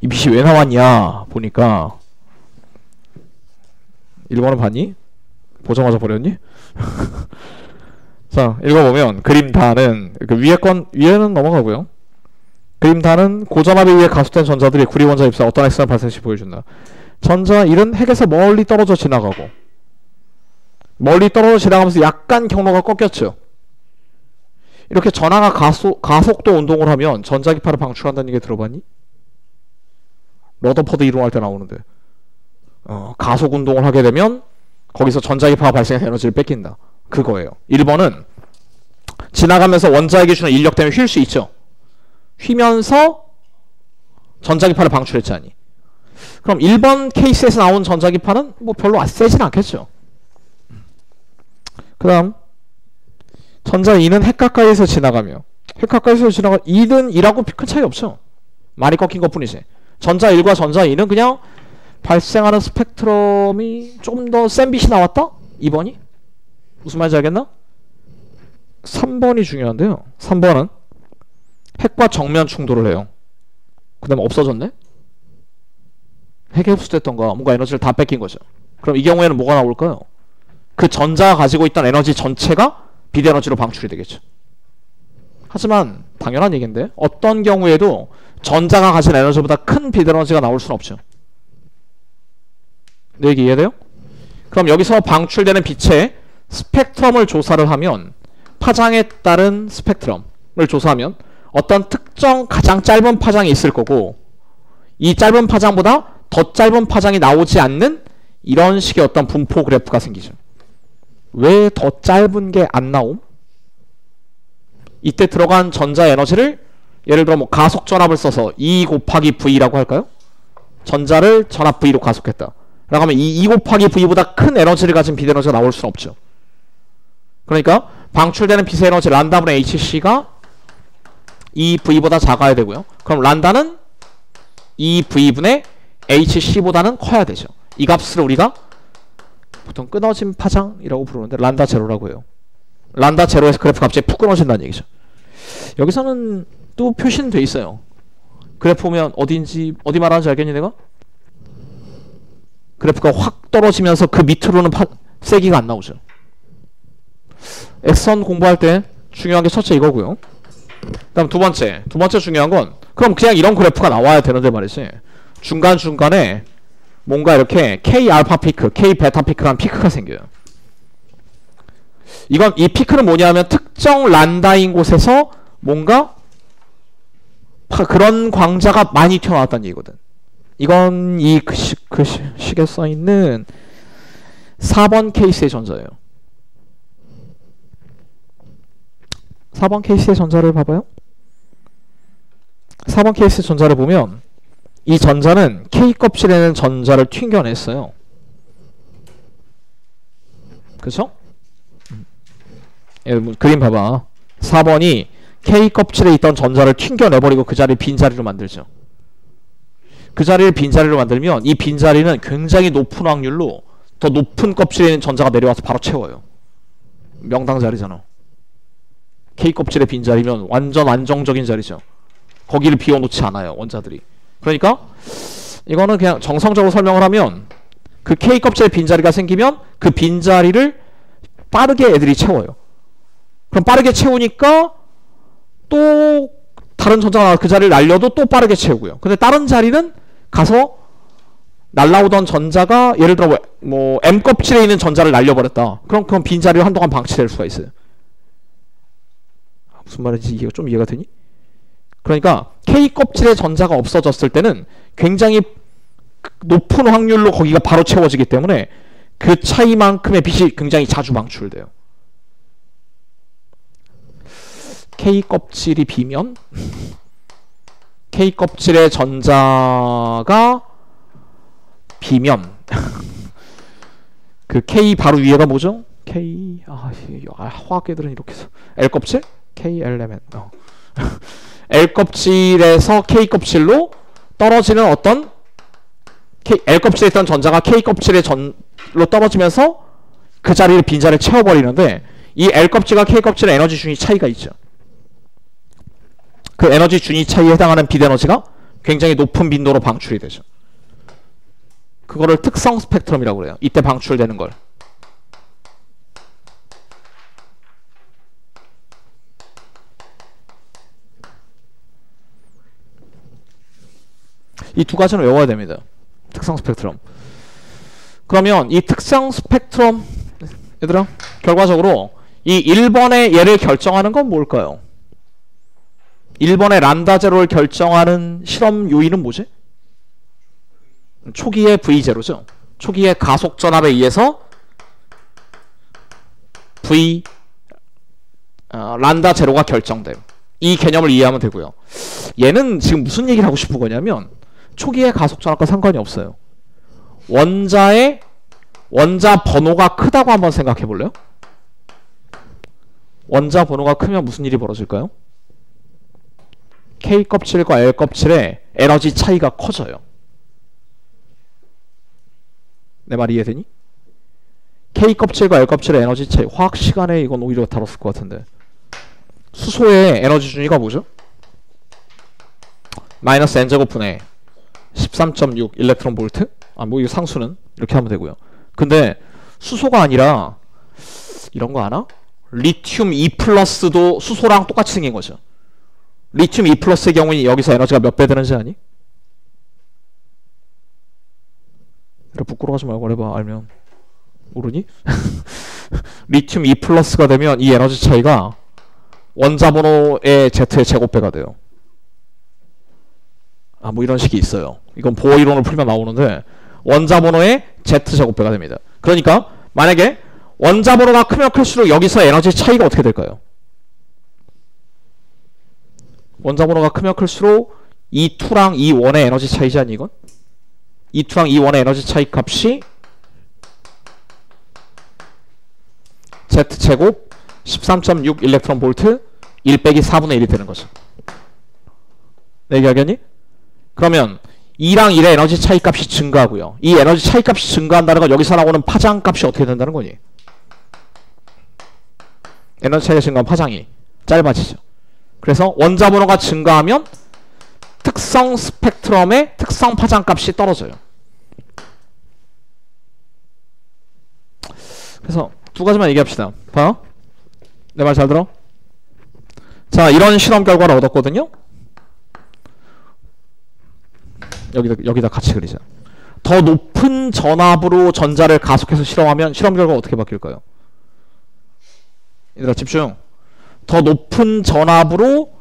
이 빛이 왜 나왔냐 보니까 1번은 봤니? 보자마자 버렸니? 자, 읽어보면 그림 다는 그 위에는 넘어가고요. 그림 다는 고전압에 의해 가속된 전자들이 구리 원자 입사 어떤 액션을 발생시 보여준다. 전자 1은 핵에서 멀리 떨어져 지나가고, 멀리 떨어져 지나가면서 약간 경로가 꺾였죠. 이렇게 전하가 가속도 운동을 하면 전자기파를 방출한다는 얘기 들어봤니? 러더퍼드 이론할 때 나오는데, 가속 운동을 하게 되면 거기서 전자기파가 발생해서 에너지를 뺏긴다. 그거예요. 1번은 지나가면서 원자에게 주는 인력 때문에 휠 수 있죠. 휘면서 전자기파를 방출했자니. 그럼 1번 케이스에서 나온 전자기파는 뭐 별로 세진 않겠죠. 그 다음 전자 2는 핵 가까이에서 지나가며, 핵 가까이에서 지나가 2는 2라고 큰 차이 없죠. 많이 꺾인 것 뿐이지. 전자 1과 전자 2는 그냥 발생하는 스펙트럼이 조금 더 센 빛이 나왔다? 2번이? 무슨 말인지 알겠나? 3번이 중요한데요. 3번은 핵과 정면 충돌을 해요. 그 다음에 없어졌네? 핵에 흡수됐던가 뭔가 에너지를 다 뺏긴 거죠. 그럼 이 경우에는 뭐가 나올까요? 그 전자가 가지고 있던 에너지 전체가 빛 에너지로 방출이 되겠죠. 하지만 당연한 얘기인데 어떤 경우에도 전자가 가진 에너지보다 큰 빛 에너지가 나올 수는 없죠. 내 얘기 이해돼요? 그럼 여기서 방출되는 빛의 스펙트럼을 조사를 하면 파장에 따른 스펙트럼을 조사하면 어떤 특정 가장 짧은 파장이 있을 거고 이 짧은 파장보다 더 짧은 파장이 나오지 않는 이런 식의 어떤 분포 그래프가 생기죠. 왜 더 짧은 게 안 나옴? 이때 들어간 전자 에너지를 예를 들어 뭐 가속 전압을 써서 E 곱하기 V라고 할까요? 전자를 전압 V로 가속했다 라고 하면 이 E 곱하기 V보다 큰 에너지를 가진 빛 에너지가 나올 수는 없죠. 그러니까 방출되는 빛의 에너지 란다분의 HC가 EV보다 작아야 되고요. 그럼 란다는 EV분의 HC보다는 커야 되죠. 이 값을 우리가 보통 끊어진 파장이라고 부르는데 란다 제로라고 해요. 란다 제로에서 그래프 갑자기 푹 끊어진다는 얘기죠. 여기서는 또 표시는 돼 있어요. 그래프 보면 어디 말하는지 알겠니 내가? 그래프가 확 떨어지면서 그 밑으로는 세기가 안 나오죠. X선 공부할 때 중요한 게 첫째 이거고요. 그다음 두 번째 중요한 건 그럼 그냥 이런 그래프가 나와야 되는데 말이지. 중간중간에 뭔가 이렇게 K 알파 피크, K 베타 피크라는 피크가 생겨요. 이 피크는 뭐냐면 특정 란다인 곳에서 뭔가 그런 광자가 많이 튀어나왔다는 얘기거든. 이건 그 식에 써있는 4번 케이스의 전자예요. 4번 케이스의 전자를 봐봐요. 4번 케이스의 전자를 보면 이 전자는 K 껍질에 있는 전자를 튕겨냈어요. 그쵸? 그림 봐봐. 4번이 K 껍질에 있던 전자를 튕겨내버리고 그 자리를 빈자리로 만들죠. 그 자리를 빈자리로 만들면 이 빈자리는 굉장히 높은 확률로 더 높은 껍질에 있는 전자가 내려와서 바로 채워요. 명당 자리잖아. K 껍질의 빈자리면 완전 안정적인 자리죠. 거기를 비워놓지 않아요, 원자들이. 그러니까 이거는 그냥 정성적으로 설명을 하면 그 K 껍질의 빈자리가 생기면 그 빈자리를 빠르게 애들이 채워요. 그럼 빠르게 채우니까 또 다른 전자가 그 자리를 날려도 또 빠르게 채우고요. 근데 다른 자리는 가서 날라오던 전자가 예를 들어 뭐 M 껍질에 있는 전자를 날려버렸다. 그럼 그건 빈자리로 한동안 방치될 수가 있어요. 무슨 말인지 좀 이해가 되니? 그러니까 K 껍질에 전자가 없어졌을 때는 굉장히 높은 확률로 거기가 바로 채워지기 때문에 그 차이만큼의 빛이 굉장히 자주 방출돼요. K 껍질이 비면 K 껍질의 전자가 비면 그 K 바로 위에가 뭐죠? K 화학계들은 이렇게 해서 L 껍질? K 엘레멘 L 껍질에서 K 껍질로 떨어지는 어떤 L 껍질에 있던 전자가 K 껍질에 로 떨어지면서 그 자리를 빈자리를 채워버리는데 이 L 껍질과 K 껍질의 에너지 준위 차이가 있죠. 그 에너지 준위 차이에 해당하는 빛 에너지가 굉장히 높은 빈도로 방출이 되죠. 그거를 특성 스펙트럼이라고 그래요. 이때 방출되는 걸. 이 두 가지는 외워야 됩니다. 특성 스펙트럼. 그러면 이 특성 스펙트럼 얘들아 결과적으로 이 1번의 얘를 결정하는 건 뭘까요? 1번의 란다 제로를 결정하는 실험 요인은 뭐지? 초기의 V0죠. 초기의 가속 전압에 의해서 란다 제로가 결정돼요. 이 개념을 이해하면 되고요. 얘는 지금 무슨 얘기를 하고 싶은 거냐면 초기의 가속 전압과 상관이 없어요. 원자 번호가 크다고 한번 생각해 볼래요? 원자 번호가 크면 무슨 일이 벌어질까요? K 껍질과 L 껍질의 에너지 차이가 커져요. 내 말 이해되니? K 껍질과 L 껍질의 에너지 차이. 화학 시간에 이건 오히려 다뤘을 것 같은데. 수소의 에너지 준위가 뭐죠? 마이너스 n제곱분의 13.6 일렉트론 볼트? 뭐 이거 상수는 이렇게 하면 되고요. 근데 수소가 아니라 이런 거 아나? 리튬 E 플러스도 수소랑 똑같이 생긴 거죠. 리튬 E 플러스의 경우는 여기서 에너지가 몇 배 되는지 아니? 그래 부끄러워하지 말고 해봐. 알면 모르니? 리튬 2 플러스가 되면 이 에너지 차이가 원자 번호의 Z의 제곱배가 돼요. 아, 뭐 이런 식이 있어요. 이건 보어 이론을 풀면 나오는데 원자 번호의 Z 제곱배가 됩니다. 그러니까 만약에 원자 번호가 크면 클수록 여기서 에너지 차이가 어떻게 될까요? 원자 번호가 크면 클수록 E2랑 E1의 에너지 차이지 아니 이건? E2랑 E1의 에너지 차이 값이 Z제곱 13.6 일렉트론 볼트 1 빼기 4분의 1이 되는 거죠. 내 얘기 하겠니? 그러면 2랑 1의 에너지 차이 값이 증가하고요. 이 에너지 차이 값이 증가한다는 건 여기서 나오는 파장 값이 어떻게 된다는 거니? 에너지 차이가 증가하면 파장이 짧아지죠. 그래서 원자 번호가 증가하면 특성 스펙트럼의 특성 파장 값이 떨어져요. 그래서 두 가지만 얘기합시다. 봐. 내 말 잘 들어? 자, 이런 실험 결과를 얻었거든요. 여기다 같이 그리자. 더 높은 전압으로 전자를 가속해서 실험하면 실험 결과가 어떻게 바뀔까요? 얘들아 집중. 더 높은 전압으로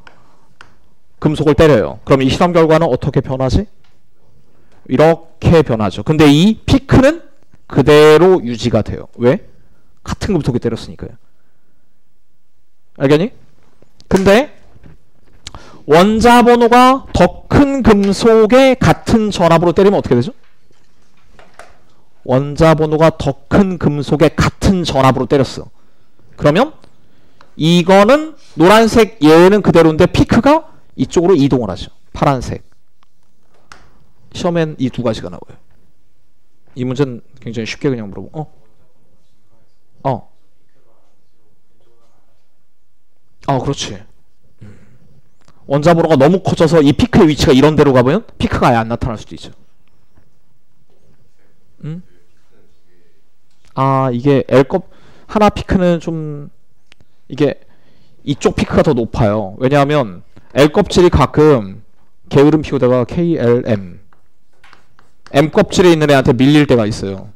금속을 때려요. 그럼 이 실험 결과는 어떻게 변하지? 이렇게 변하죠. 근데 이 피크는 그대로 유지가 돼요. 왜? 같은 금속이 때렸으니까요. 알겠니? 근데 원자 번호가 더 큰 금속에 같은 전압으로 때리면 어떻게 되죠? 원자 번호가 더 큰 금속에 같은 전압으로 때렸어. 그러면 이거는 노란색 얘는 그대로인데 피크가 이쪽으로 이동을 하죠. 파란색. 시험엔 이 두 가지가 나와요. 이 문제는 굉장히 쉽게 그냥 물어보고 그렇지. 원자 번호가 너무 커져서 이 피크의 위치가 이런 데로 가보면 피크가 아예 안 나타날 수도 있죠. 이게 L껍 하나 피크는 좀 이게 이쪽 피크가 더 높아요. 왜냐하면 L껍질이 가끔 게으름 피우다가 KLM M껍질에 있는 애한테 밀릴 때가 있어요.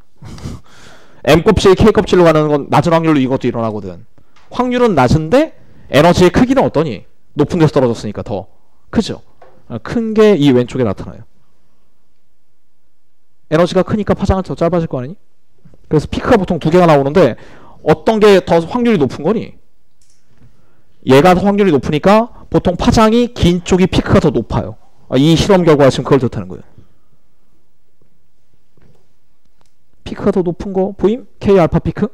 M껍질이 K껍질로 가는 건 낮은 확률로 이것도 일어나거든. 확률은 낮은데 에너지의 크기는 어떠니? 높은 데서 떨어졌으니까 더 크죠. 큰 게 이 왼쪽에 나타나요. 에너지가 크니까 파장은 더 짧아질 거 아니니? 그래서 피크가 보통 두 개가 나오는데 어떤 게 더 확률이 높은 거니? 얘가 더 확률이 높으니까 보통 파장이 긴 쪽이 피크가 더 높아요. 이 실험 결과가 지금 그걸 뜻하는 거예요. 피크가 더 높은 거 보임? K알파 피크?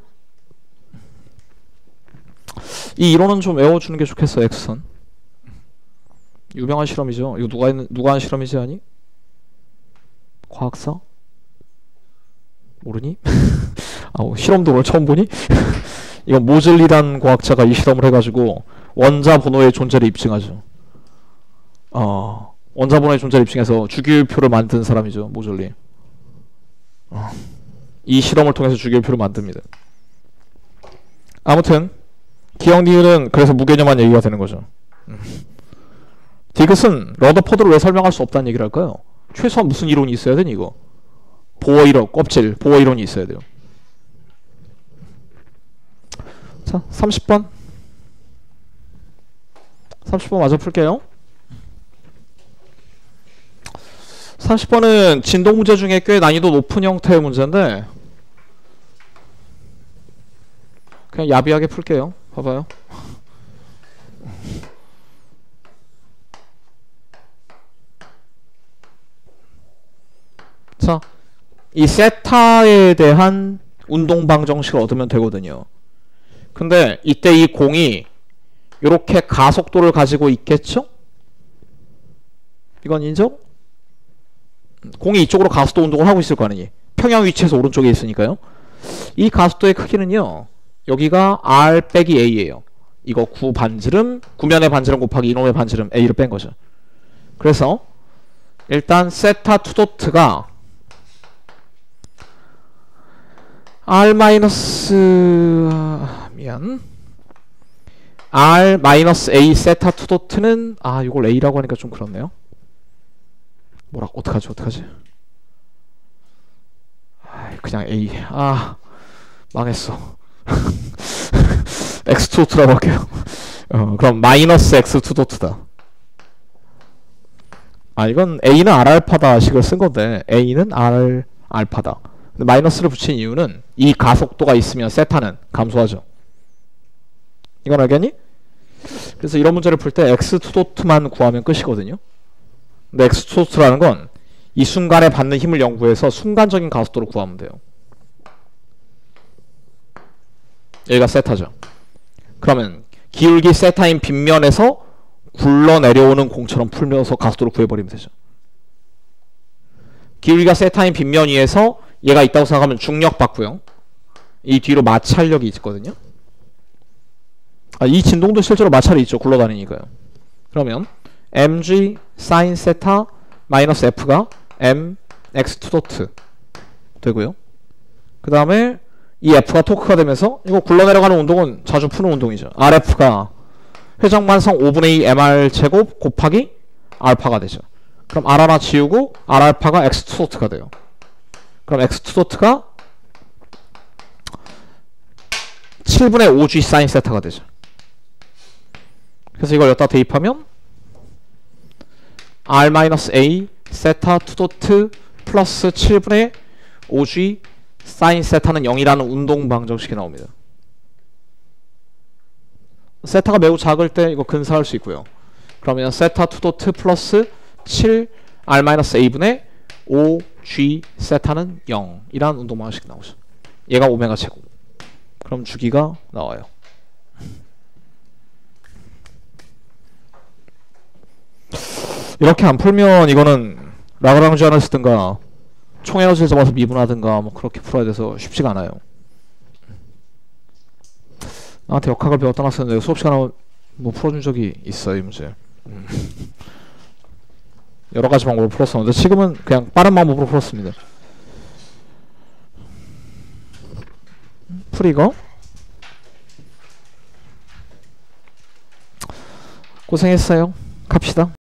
이 이론은 좀 외워주는 게 좋겠어. X선 유명한 실험이죠. 이거 누가 한 실험이지 아니? 과학사? 모르니? 실험도 오늘 처음 보니? 이건 모즐리란 과학자가 이 실험을 해가지고 원자 번호의 존재를 입증하죠. 원자 번호의 존재를 입증해서 주기율표를 만든 사람이죠. 모즐리. 이 실험을 통해서 주기율표를 만듭니다. 아무튼 기억 니은은 그래서 무개념한 얘기가 되는 거죠. 디귿은 러더퍼드를 왜 설명할 수 없다는 얘기를 할까요? 최소한 무슨 이론이 있어야 되니 이거? 보어 이론, 껍질, 보어 이론이 있어야 돼요. 자, 30번. 30번 마저 풀게요. 30번은 진동 문제 중에 꽤 난이도 높은 형태의 문제인데 그냥 야비하게 풀게요. 봐봐요. 자, 이 세타에 대한 운동방 정식을 얻으면 되거든요. 근데 이때 이 공이 이렇게 가속도를 가지고 있겠죠? 이건 인정? 공이 이쪽으로 가속도 운동을 하고 있을 거 아니니? 평형 위치에서 오른쪽에 있으니까요. 이 가속도의 크기는요. 여기가 R 빼기 A예요. 이거 9반지름, 9면의 반지름 곱하기 이놈의 반지름 A를 뺀 거죠. 그래서 일단 세타 투도트가 R 마이너스 A 세타 투도트는 이걸 A라고 하니까 좀 그렇네요. 어떡하지? 그냥 A. 망했어. x 투도트라고 할게요. 그럼 마이너스 x 투도트다. 아, 이건 a는 r알파다 식을 쓴 건데 a는 r 알파다. 근데 마이너스를 붙인 이유는 이 가속도가 있으면 세타는 감소하죠. 이건 알겠니? 그래서 이런 문제를 풀 때 x 투도트만 구하면 끝이거든요. 근데 x 투도트라는 건 이 순간에 받는 힘을 연구해서 순간적인 가속도를 구하면 돼요. 여기가 세타죠. 그러면 기울기 세타인 빗면에서 굴러 내려오는 공처럼 풀면서 가속도를 구해버리면 되죠. 기울기가 세타인 빗면 위에서 얘가 있다고 생각하면 중력 받고요. 이 뒤로 마찰력이 있거든요. 이 진동도 실제로 마찰이 있죠. 굴러다니니까요. 그러면 mg sin 세타 마이너스 f가 m x 투도트 되고요. 그 다음에 이 f가 토크가 되면서 이거 굴러내려가는 운동은 자주 푸는 운동이죠. rf가 회전관성 5분의 2 mr 제곱 곱하기 알파가 되죠. 그럼 r 하나 지우고 r 알파가 x 투도트가 돼요. 그럼 x 투도트가 7분의 5g sin 세타가 되죠. 그래서 이걸 여기다 대입하면 r-a 세타 투도트 플러스 7분의 5g 사인 세타는 0이라는 운동 방정식이 나옵니다. 세타가 매우 작을 때 이거 근사할 수 있고요. 그러면 세타 투도트 플러스 7 r-a분의 5g 세타는 0이라는 운동 방정식이 나오죠. 얘가 오메가 제곱. 그럼 주기가 나와요. 이렇게 안 풀면 이거는 라그랑지안을 쓰든가 총에너지를 잡아서 미분하든가 뭐 그렇게 풀어야 돼서 쉽지가 않아요. 나한테 역학을 배웠던 학생인데 수업 시간에 뭐 풀어준 적이 있어요, 이 문제. 여러 가지 방법으로 풀었었는데 지금은 그냥 빠른 방법으로 풀었습니다. 풀이거 고생했어요. 갑시다.